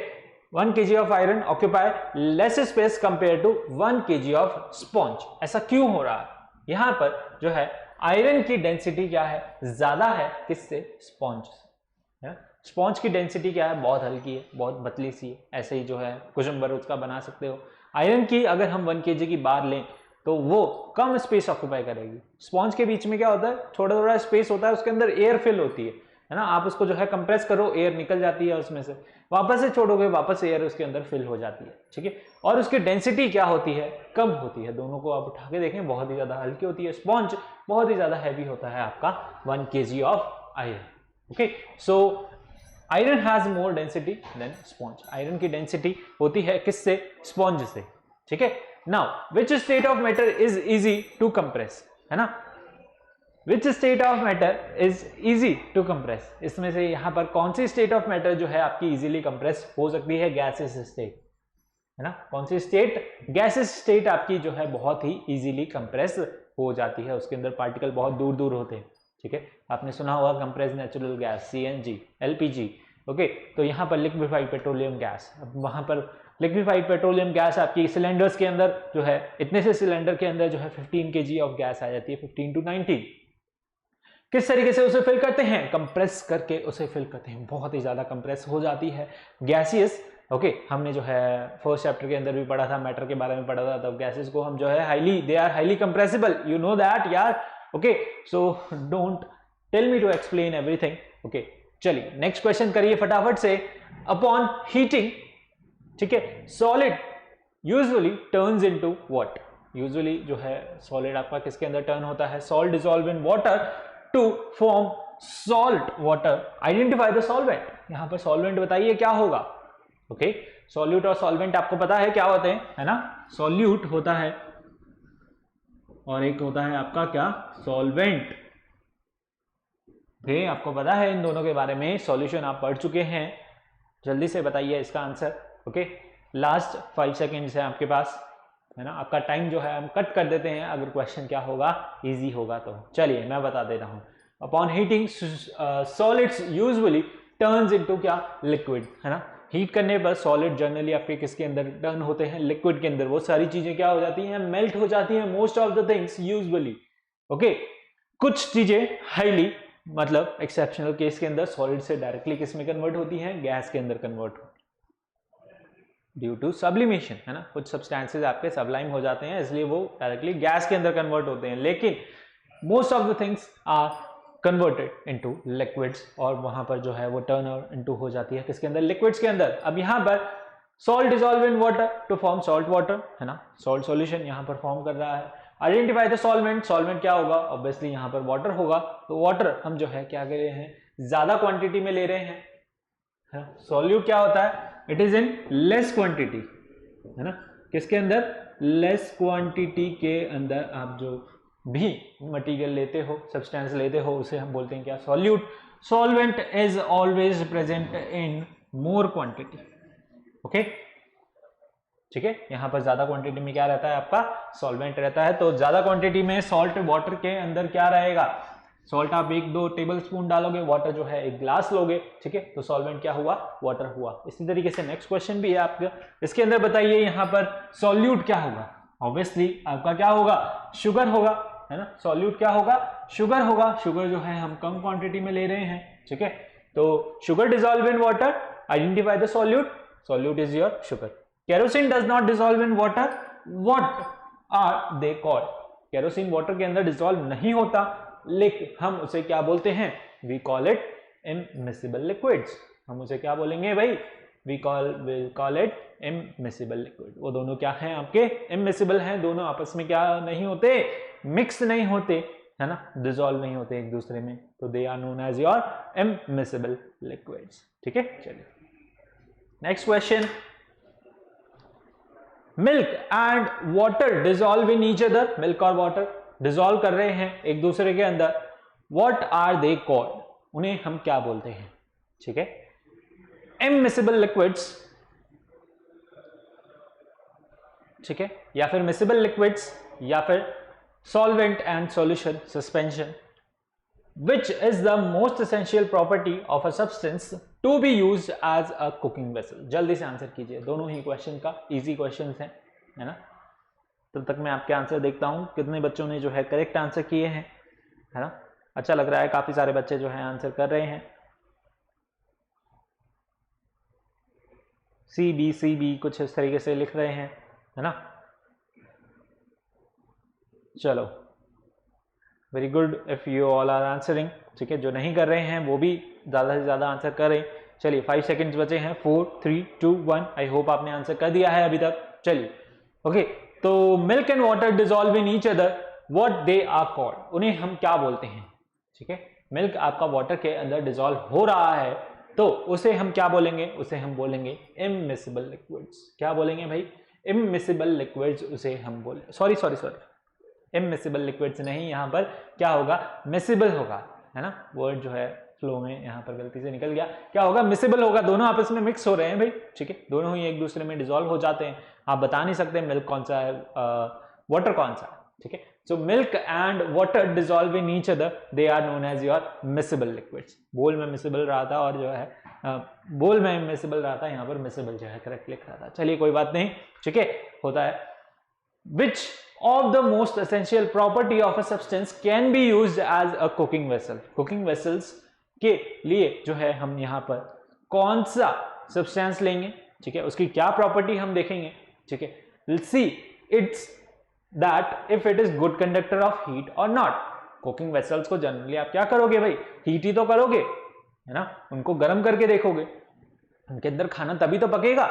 1 kg of iron occupy less space compare to 1 kg of sponge. ऐसा क्यों हो रहा है? यहां पर जो है आयरन की डेंसिटी क्या है, ज्यादा है किससे, स्पॉन्ज से। स्पॉन्ज की डेंसिटी क्या है, बहुत हल्की है, बहुत पतली सी है, ऐसे ही जो है कुचम्बर उसका बना सकते हो। आयरन की अगर हम 1 kg की बार लें तो वो कम स्पेस ऑक्यूपाई करेगी। स्पॉन्ज के बीच में क्या होता है, थोड़ा थोड़ा स्पेस होता है, उसके अंदर एयर फिल होती है ना। आप उसको जो है कंप्रेस करो, एयर निकल जाती है उसमें से, वापस से छोड़ोगे वापस एयर उसके अंदर फिल हो जाती है, ठीक है। और उसकी डेंसिटी क्या होती है, कम होती है। दोनों को आप उठा के देखें, बहुत ही ज्यादा हल्की होती है, स्पॉन्ज बहुत ही ज्यादा हैवी होता है आपका 1 kg of iron. Okay, so iron has more density than sponge. Iron की डेंसिटी होती है किससे, स्पॉन्ज से, ठीक है। Now which state of matter is easy to compress, है ना, which state of matter is easy to compress. इसमें से यहां पर कौन सी स्टेट ऑफ मैटर जो है आपकी इजीली कंप्रेस हो सकती है, गैसेस स्टेट, है ना। कौन सी स्टेट, गैसेस स्टेट आपकी जो है बहुत ही इजीली कंप्रेस हो जाती है, उसके अंदर पार्टिकल बहुत दूर दूर होते हैं, ठीक है। आपने सुना होगा compress natural gas, CNG, LPG, okay. तो यहाँ पर लिक्विफाइड पेट्रोलियम गैस, अब वहां पर लिक्विफाइड पेट्रोलियम गैस आपकी सिलेंडर्स के अंदर जो है, इतने से सिलेंडर के अंदर जो है 15 kg ऑफ गैस आ जाती है, 15 to 19। किस तरीके से उसे फिल करते हैं, कंप्रेस करके उसे फिल करते हैं, बहुत ही ज्यादा कंप्रेस हो जाती है गैसियस। ओके, हमने जो है फर्स्ट चैप्टर के अंदर भी पढ़ा था, मैटर के बारे में पढ़ा था, तब गैसेस को हम जो है highly, they are highly compressible, you know that यार। Okay, so don't tell me to explain everything. Okay, चलिए नेक्स्ट क्वेश्चन करिए फटाफट से। अपॉन हीटिंग, ठीक है, solid usually turns into what. Usually जो है सॉलिड आपका किसके अंदर टर्न होता है, salt dissolve in water to form salt water. Identify the solvent. यहां पर सॉल्वेंट बताइए क्या होगा। ओके, सॉल्यूट और सॉल्वेंट आपको पता है क्या होते हैं, है ना। सॉल्यूट होता है और एक होता है आपका क्या, सॉल्वेंट। ओके, आपको पता है इन दोनों के बारे में, सॉल्यूशन आप पढ़ चुके हैं। जल्दी से बताइए इसका आंसर। ओके, लास्ट 5 सेकेंड्स है आपके पास, है ना। आपका टाइम जो है हम कट कर देते हैं अगर क्वेश्चन क्या होगा, इजी होगा तो। चलिए मैं बता देता हूं। Upon heating solids usually turns into क्या, लिक्विड, है ना। हीट करने पर सॉलिड जनरली आपके किसके अंदर टर्न होते हैं, लिक्विड के अंदर। वो सारी चीजें क्या हो जाती हैं, मेल्ट हो जाती हैं, most of the things usually. Okay, कुछ चीजें हाईली, मतलब एक्सेप्शनल केस के अंदर सॉलिड से डायरेक्टली किस में कन्वर्ट होती हैं, गैस के अंदर कन्वर्ट होती है ड्यू टू सब्लिमेशन, है ना। कुछ सब्सटेंसेस आपके सबलाइम हो जाते हैं, इसलिए वो डायरेक्टली गैस के अंदर कन्वर्ट होते हैं, लेकिन most of the things are converted into liquids, और वहां पर जो है वो टर्न इनटू हो जाती है किसके अंदर, लिक्विड्स के अंदर। अब यहां पर salt dissolve in water to form salt water, है ना। सॉल्ट सॉल्यूशन यहां पर फॉर्म कर रहा है। Identify the solvent. सॉल्वेंट क्या होगा, ऑब्वियसली यहां पर वाटर होगा, तो वाटर हम जो है क्या कर रहे हैं, ज्यादा क्वांटिटी में ले रहे हैं। सॉल्यूट क्या होता है, it is in less quantity, है ना। किसके अंदर, लेस क्वांटिटी के अंदर आप जो भी मटेरियल लेते हो, सब्सटेंस लेते हो, उसे हम बोलते हैं क्या, solute. Solvent is always present in more quantity. Okay, ठीक है, यहां पर ज्यादा क्वांटिटी में क्या रहता है आपका, सॉल्वेंट रहता है। तो ज्यादा क्वांटिटी में सॉल्ट वाटर के अंदर क्या रहेगा, सॉल्ट आप 1-2 टेबल स्पून डालोगे, वाटर जो है 1 ग्लास लोगे, ठीक है, तो सॉल्वेंट क्या हुआ, वाटर हुआ। इसी तरीके से नेक्स्ट क्वेश्चन भी है आपका, इसके अंदर बताइए यहाँ पर सॉल्यूट क्या होगा। ऑब्वियसली आपका क्या होगा, शुगर होगा, है ना। सॉल्यूट क्या होगा, शुगर होगा। शुगर जो है हम कम क्वांटिटी में ले रहे हैं, ठीक है, तो sugar dissolve in water. Identify the solute. Solute is your sugar. Kerosene does not dissolve in water, what are they called. Kerosene water के अंदर डिसॉल्व नहीं होता, लेकिन हम उसे क्या बोलते हैं, वी कॉल इट इममिसिबल लिक्विड्स। हम उसे क्या बोलेंगे भाई, वी कॉल इट इममिसिबल लिक्विड। वो दोनों क्या हैं आपके, इममिसिबल हैं, दोनों आपस में क्या नहीं होते, मिक्स नहीं होते, है ना, डिसॉल्व नहीं होते एक दूसरे में, तो they are known as your immiscible liquids. ठीक है, चलिए next question. Milk and water dissolve in each other. Milk और वाटर डिसॉल्व कर रहे हैं एक दूसरे के अंदर, व्हाट आर दे कॉल्ड, उन्हें हम क्या बोलते हैं। ठीक है, इममिसिबल लिक्विड्स ठीक है, या फिर मिसिबल लिक्विड्स, या फिर solvent and solution suspension. Which is the most essential property of a substance to be used as a cooking vessel? जल्दी से आंसर कीजिए, दोनों ही क्वेश्चन का इजी क्वेश्चन हैं, है ना। तब तक मैं आपके आंसर देखता हूं कितने बच्चों ने जो है करेक्ट आंसर किए हैं, है ना। अच्छा लग रहा है, काफी सारे बच्चे जो है आंसर कर रहे हैं। सी बी कुछ इस तरीके से लिख रहे हैं, है ना। चलो, very good if you all are answering, ठीक है। जो नहीं कर रहे हैं वो भी ज़्यादा से ज़्यादा आंसर करें। चलिए 5 सेकेंड्स बचे हैं, 4 3 2 1। आई होप आपने आंसर कर दिया है अभी तक। चलिए ओके, तो milk and water dissolve in each other, what they are called, उन्हें हम क्या बोलते हैं, ठीक है। मिल्क आपका वाटर के अंदर डिजॉल्व हो रहा है तो उसे हम क्या बोलेंगे, उसे हम बोलेंगे इममिसिबल लिक्विड्स। क्या बोलेंगे भाई, इममिसिबल लिक्विड्स उसे हम बोले, सॉरी इममिसिबल लिक्विड्स नहीं, यहां पर क्या होगा, मिसिबल होगा, है ना। वर्ड जो है फ्लो में यहां पर गलती से निकल गया, क्या होगा, मिसिबल होगा। दोनों आपस में मिक्स हो रहे हैं भाई, ठीक है, दोनों ही एक दूसरे में डिसॉल्व हो जाते हैं। आप बता नहीं सकते मिल्क कौन सा है, वाटर कौन सा है, ठीक है। So milk and water dissolve in each other, they are known as your miscible liquids. बोल में मिसिबल रहा था और जो है बोल में मिसिबल रहा था, यहाँ पर मिसिबल जो है करेक्ट लिख रहा था। चलिए कोई बात नहीं, ठीक है, होता है। Which of the most essential property of a substance can be used as a cooking vessel? Cooking vessels के लिए जो है हम यहाँ पर कौन सा सब्सटेंस लेंगे, ठीक है, उसकी क्या प्रॉपर्टी हम देखेंगे, ठीक है। We'll see it's that if it is good conductor of heat or not. Cooking vessels को जनरली आप क्या करोगे भाई, हीट ही तो करोगे, है ना। उनको गर्म करके देखोगे, उनके अंदर खाना तभी तो पकेगा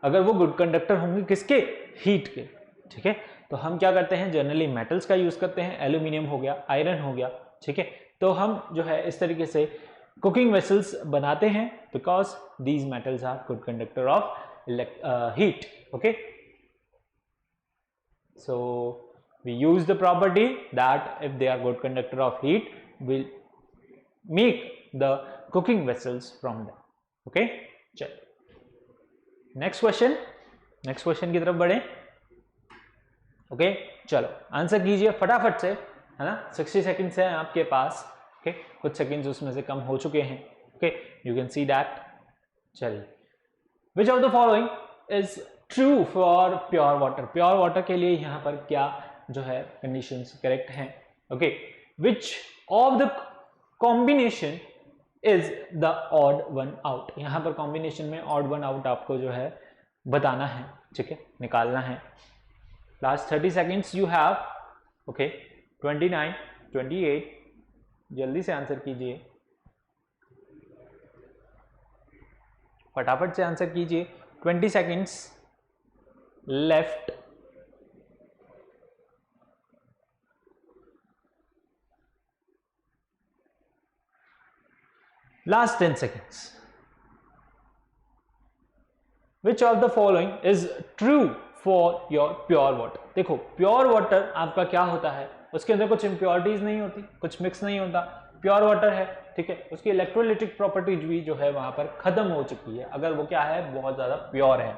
अगर वो गुड कंडक्टर होंगे, किसके, हीट के, ठीक है। तो हम क्या करते हैं, जनरली मेटल्स का यूज करते हैं, एल्यूमिनियम हो गया, आयरन हो गया, ठीक है। तो हम जो है इस तरीके से कुकिंग वेसल्स बनाते हैं because these metals are good conductor of heat, okay. So we use the property that if they are good conductor of heat will make the cooking vessels from them, okay. चलो next question की तरफ बढ़े, okay. चलो answer कीजिए फटाफट से, है ना। 60 सेकेंड्स है आपके पास, ओके। कुछ सेकेंड्स उसमें से कम हो चुके हैं, okay, you can see that. चलिए, which of the following is true for pure water. Pure water के लिए यहाँ पर क्या जो है कंडीशंस करेक्ट हैं, okay. Which of the combination is the odd one out. यहाँ पर कॉम्बिनेशन में ऑड वन आउट आपको जो है बताना है, ठीक है, निकालना है। Last 30 seconds you have, okay, 29, 28, जल्दी से आंसर कीजिए, फटाफट से आंसर कीजिए, 20 seconds left। Last 10 seconds। Which of the following is true for your pure water. देखो प्योर वाटर आपका क्या होता है, उसके अंदर कुछ इंप्योरिटीज नहीं होती, कुछ मिक्स नहीं होता, प्योर वाटर है, ठीक है। उसकी इलेक्ट्रोलिटिक प्रॉपर्टीज भी जो है वहां पर खत्म हो चुकी है। अगर वो क्या है, बहुत ज्यादा प्योर है,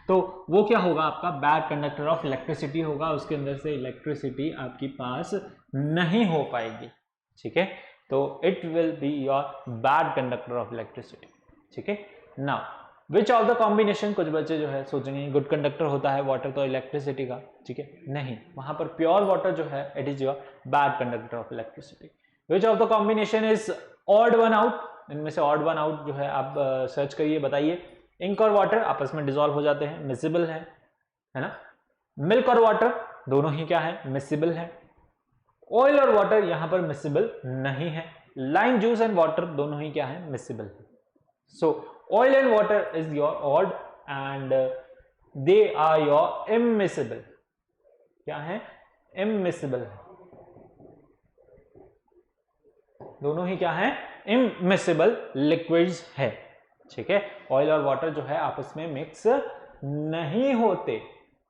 तो वो क्या होगा, आपका बैड कंडक्टर ऑफ इलेक्ट्रिसिटी होगा, उसके अंदर से इलेक्ट्रिसिटी आपकी पास नहीं हो पाएगी, ठीक है। तो it will be your bad conductor of electricity, ठीक है। Now which of the combination, कुछ बच्चे जो है सोचेंगे गुड कंडक्टर होता है वाटर तो इलेक्ट्रिसिटी का, ठीक है, नहीं, वहां पर प्योर वाटर जो है it is your bad conductor of electricity. Which of the combination is odd one out, इनमें से ऑड वन आउट जो है आप सर्च करिए, बताइए। इंक और वाटर आपस में डिसॉल्व हो जाते हैं, मिसिबल है ना। मिल्क और वाटर दोनों ही क्या है, मिसिबल है। ऑयल और वाटर यहां पर मिसिबल नहीं है। लाइम जूस एंड वाटर दोनों ही क्या है, मिसिबल है। सो oil and water is your odd and they are your immiscible। क्या है, immiscible है, दोनों ही क्या है, immiscible liquids है, ठीक है। ऑयल और वाटर जो है आपस में मिक्स नहीं होते,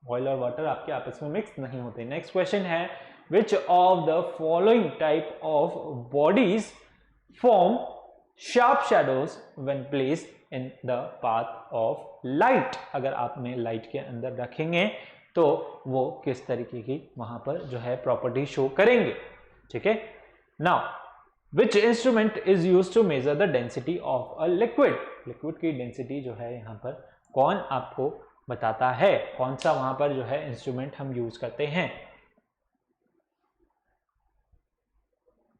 ऑयल और वाटर आपके आपस में मिक्स नहीं होते। नेक्स्ट क्वेश्चन है, which of the following type of bodies form sharp shadows when placed in the path of light। अगर आपने लाइट के अंदर रखेंगे तो वो किस तरीके की वहां पर जो है प्रॉपर्टी शो करेंगे। ठीक है, now which instrument is used to measure the density of a liquid, liquid की डेंसिटी जो है यहाँ पर कौन आपको बताता है, कौन सा वहां पर जो है इंस्ट्रूमेंट हम यूज करते हैं।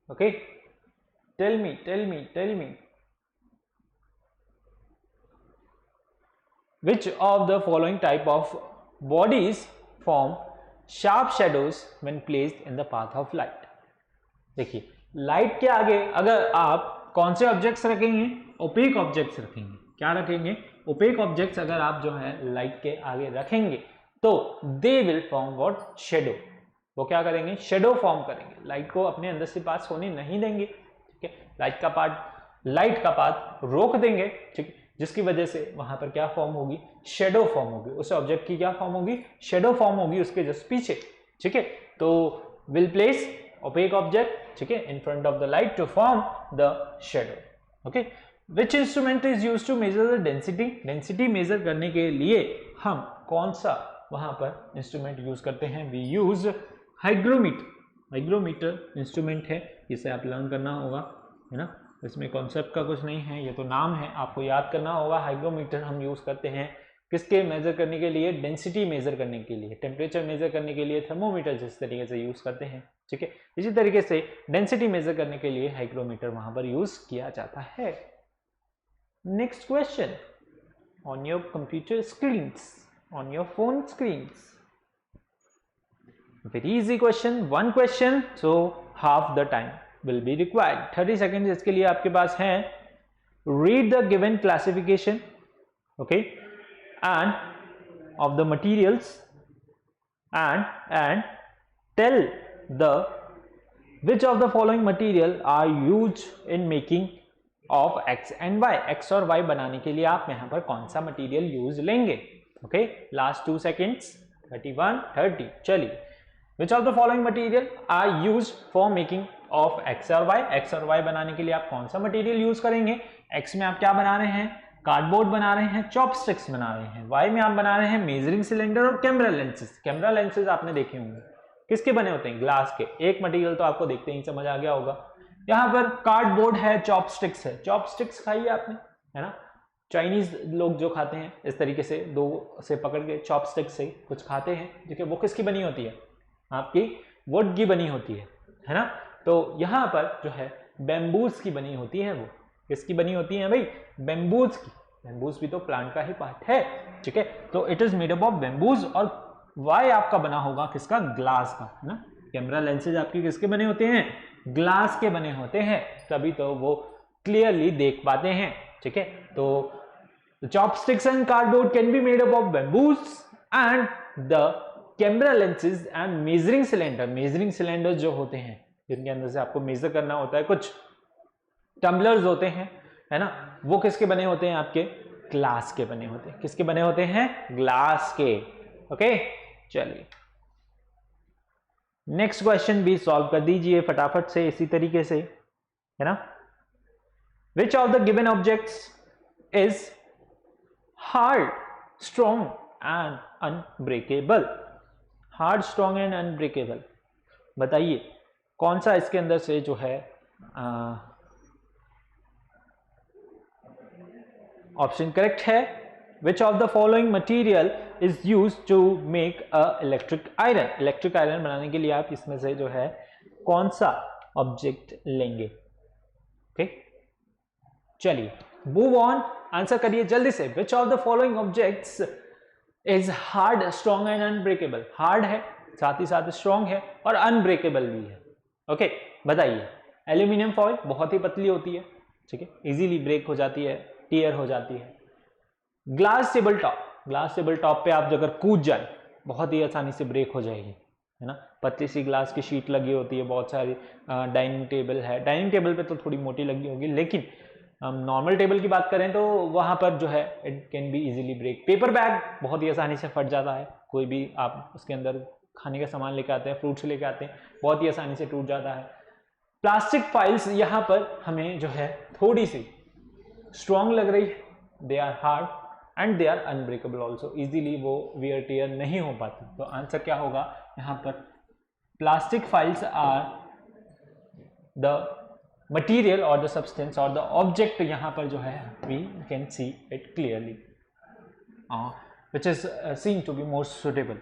Okay, tell me which of the following type of bodies form sharp shadows when placed in the path of light। देखिए, लाइट के आगे अगर आप कौन से ऑब्जेक्ट्स रखेंगे, ओपेक ऑब्जेक्ट्स रखेंगे। क्या रखेंगे, ओपेक ऑब्जेक्ट्स अगर आप जो है लाइट के आगे रखेंगे तो they will form what, shadow. वो क्या करेंगे, शेडो फॉर्म करेंगे, लाइट को अपने अंदर से पास होने नहीं देंगे। ठीक है, लाइट का पाथ रोक देंगे। ठीक है, जिसकी वजह से वहां पर क्या फॉर्म होगी, शेडो फॉर्म होगी। उस ऑब्जेक्ट की क्या फॉर्म होगी, शेडो फॉर्म होगी उसके जस्ट पीछे। ठीक है, तो विल प्लेस ओपेक ऑब्जेक्ट, ठीक है, in front of the light to form the shadow. Okay, which instrument is used to measure the density, density measure करने के लिए हम कौन सा वहां पर इंस्ट्रूमेंट यूज करते हैं, we use hygrometer. Hygrometer instrument है, इसे आप लर्न करना होगा, है ना, इसमें कॉन्सेप्ट का कुछ नहीं है, ये तो नाम है, आपको याद करना होगा। हाइग्रोमीटर हम यूज करते हैं किसके मेजर करने के लिए, डेंसिटी मेजर करने के लिए। टेम्परेचर मेजर करने के लिए थर्मोमीटर जिस तरीके से यूज करते हैं, ठीक है, इसी तरीके से डेंसिटी मेजर करने के लिए हाइग्रोमीटर वहां पर यूज किया जाता है। Next question, on your computer screens, on your phone screens, very easy question, one question, so half the time will be required, 30 seconds इसके लिए आपके पास हैं। read the given classification, okay, and of the materials and tell the which of the following material are used in making of x and y, x और y बनाने के लिए आप यहाँ पर कौन सा मटीरियल यूज लेंगे। ओके, लास्ट 2 seconds, 31, 30, चलिए। Which of the following material are used for making of x और y, x और y बनाने के लिए आप कौन सा मटेरियल यूज करेंगे। x में आप क्या बना रहे हैं, कार्डबोर्ड बना रहे हैं, चॉपस्टिक्स बना रहे हैं। y में आप बना रहे हैं मेजरिंग सिलेंडर और कैमरा लेंसेज। कैमरा लेंसेज आपने देखे होंगे, किसके बने होते हैं, ग्लास के। एक मटेरियल तो आपको देखते ही समझ आ गया होगा। यहाँ पर कार्डबोर्ड है, चॉपस्टिक्स है। चॉपस्टिक्स खाई आपने, है ना, चाइनीज लोग जो खाते हैं इस तरीके से दो से पकड़ के चॉपस्टिक्स से कुछ खाते हैं, ठीक है, वो किसकी बनी होती है, आपकी वुड की बनी होती है ना। तो यहाँ पर जो है बेम्बूज की बनी होती है। वो किसकी बनी होती है भाई, बेम्बूज की। बेम्बूज भी तो प्लांट का ही पार्ट है, ठीक है। तो it is made up of bamboos, और वाई आपका बना होगा किसका, ग्लास का, है ना। कैमरा लेंसेज आपके किसके बने होते हैं, ग्लास के बने होते हैं, तभी तो वो क्लियरली देख पाते हैं, ठीक है। तो chopsticks and cardboard can be made up of bamboos and the camera lenses and measuring cylinder. Measuring cylinder जो होते हैं जिनके अंदर से आपको मेजर करना होता है, कुछ टम्बलर्स होते हैं, है ना, वो किसके बने होते हैं, आपके ग्लास के बने होते हैं। किसके बने होते हैं, ग्लास के। ओके, चलिए नेक्स्ट क्वेश्चन भी सॉल्व कर दीजिए फटाफट से इसी तरीके से, है ना। विच of the given objects is hard, strong and unbreakable. Hard, strong and unbreakable, बताइए कौन सा इसके अंदर से जो है ऑप्शन करेक्ट है। Which of the following material is use to make a electric iron. Electric iron बनाने के लिए आप इसमें से जो है कौन सा ऑब्जेक्ट लेंगे। ओके, चलिए मूव ऑन, आंसर करिए जल्दी से। विच of the following objects is hard, strong and unbreakable. Hard है, साथ ही साथ स्ट्रॉन्ग है और अनब्रेकेबल भी है। ओके, बताइए। एल्यूमिनियम फॉइल बहुत ही पतली होती है, ठीक है, इजीली ब्रेक हो जाती है, टीयर हो जाती है। Glass table top, glass table top पे आप अगर कूद जाए बहुत ही आसानी से ब्रेक हो जाएगी, है ना। पतली सी ग्लास की शीट लगी होती है, बहुत सारी। डाइनिंग टेबल है, डाइनिंग टेबल पे तो थोड़ी मोटी लगी होगी, लेकिन नॉर्मल टेबल की बात करें तो वहां पर जो है it can be easily break. Paper bag बहुत ही आसानी से फट जाता है, कोई भी आप उसके अंदर खाने का सामान लेके आते हैं, फ्रूट्स लेके आते हैं, बहुत ही आसानी से टूट जाता है। प्लास्टिक फाइल्स यहाँ पर हमें जो है थोड़ी सी स्ट्रॉन्ग लग रही है, they are hard and they are unbreakable also, easily वो वियर टियर नहीं हो पाती। तो आंसर क्या होगा यहाँ पर, plastic files are the material or the substance or the object, यहाँ पर जो है we can see it clearly which is seen to be more suitable.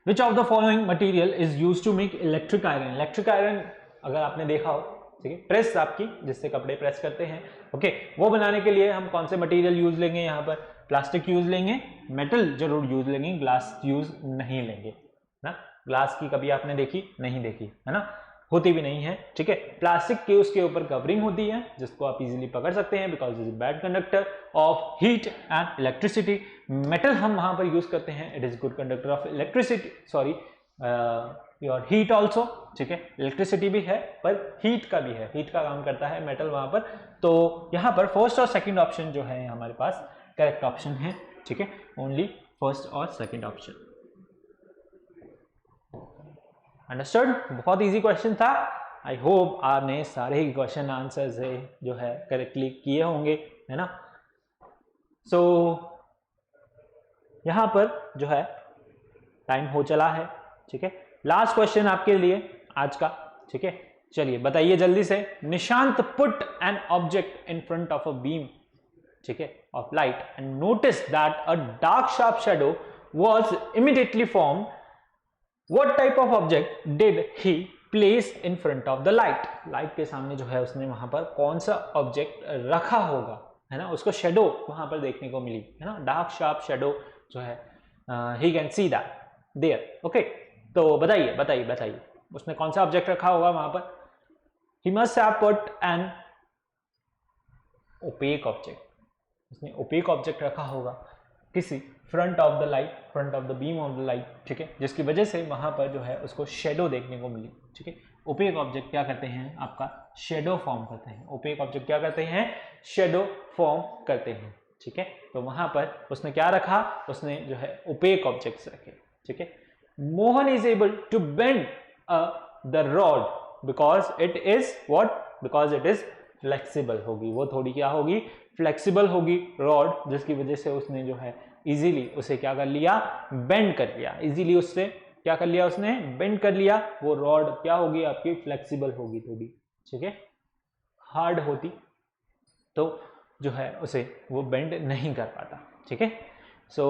Which of the following material is used to make electric iron? Electric iron अगर आपने देखा हो, ठीक है, प्रेस आपकी जिससे कपड़े प्रेस करते हैं, ओके, वो बनाने के लिए हम कौन से मटेरियल यूज लेंगे? यहाँ पर प्लास्टिक यूज लेंगे, मेटल जरूर यूज लेंगे, ग्लास यूज नहीं लेंगे ना। ग्लास की कभी आपने देखी नहीं देखी है ना, होती भी नहीं है, ठीक है। प्लास्टिक के उसके ऊपर कवरिंग होती है जिसको आप इजीली पकड़ सकते हैं because is bad conductor of heat and electricity. Metal हम वहां पर यूज करते हैं, it is good conductor of electricity, sorry your heat also, ठीक है, इलेक्ट्रिसिटी भी है पर हीट का भी है, हीट का काम करता है मेटल वहां पर। तो यहाँ पर फर्स्ट और सेकेंड ऑप्शन जो है हमारे पास करेक्ट ऑप्शन है, ठीक है, ओनली फर्स्ट और सेकेंड ऑप्शन। अंडरस्टूड? बहुत इजी क्वेश्चन था। आई होप आपने सारे ही क्वेश्चन आंसर से जो है करेक्टली किए होंगे, है ना। सो यहां पर जो है टाइम हो चला है, ठीक है। लास्ट क्वेश्चन आपके लिए आज का, ठीक है, चलिए बताइए जल्दी से। Nishant put an object in front of a beam, ठीक है, of light and notice that a dark sharp shadow was immediately form. What type of object did he place in front of the light? Light के सामने जो है उसने वहां पर कौन सा ऑब्जेक्ट रखा होगा, है ना, उसको शेडो वहां पर देखने को मिली, है ना, डार्क शार्प शेडो जो है, he can see that there, okay। तो बताइए बताइए बताइए उसने कौन सा ऑब्जेक्ट रखा होगा वहां पर? He must have put an opaque object, उसने ओपेक ऑब्जेक्ट रखा होगा किसी front of the light, front of the beam of the light, ठीक है, जिसकी वजह से वहां पर जो है उसको शेडो देखने को मिली, ठीक है। ओपेक ऑब्जेक्ट क्या करते हैं? आपका शेडो फॉर्म करते हैं। ओपेक ऑब्जेक्ट क्या करते हैं? शेडो फॉर्म करते हैं, ठीक है। तो वहां पर उसने क्या रखा? उसने जो है ओपेक ऑब्जेक्ट्स रखे, ठीक है। Mohan is able to bend the rod because it is what? Because it is flexible होगी, वो थोड़ी क्या होगी? फ्लेक्सिबल होगी रॉड, जिसकी वजह से उसने जो है इजीली उसे क्या कर लिया? बेंड कर लिया। इजीली उससे क्या कर लिया? उसने बेंड कर लिया। वो रॉड क्या होगी? आपकी फ्लेक्सिबल होगी थोड़ी, ठीक है। हार्ड होती तो जो है उसे वो बेंड नहीं कर पाता, ठीक है। So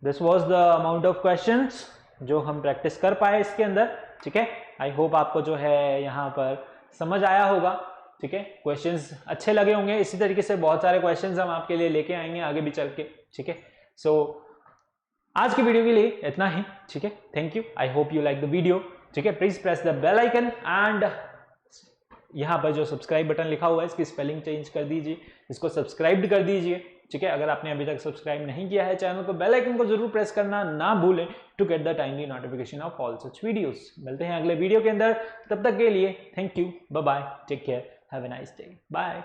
this was the amount of questions जो हम प्रैक्टिस कर पाए इसके अंदर, ठीक है। आई होप आपको जो है यहाँ पर समझ आया होगा, ठीक है। क्वेश्चंस अच्छे लगे होंगे। इसी तरीके से बहुत सारे क्वेश्चंस हम आपके लिए लेके आएंगे आगे भी चल के, ठीक है। सो आज की वीडियो के लिए इतना ही, ठीक है। Thank you, I hope you like the video, ठीक है। Please press the bell icon and यहाँ पर जो सब्सक्राइब बटन लिखा हुआ है इसकी स्पेलिंग चेंज कर दीजिए, इसको सब्सक्राइब कर दीजिए, ठीक है। अगर आपने अभी तक सब्सक्राइब नहीं किया है चैनल को, बेल आइकन को जरूर प्रेस करना ना भूलें to get the timely notification of all such videos. मिलते हैं अगले वीडियो के अंदर, तब तक के लिए thank you, bye bye, take care, have a nice day, bye.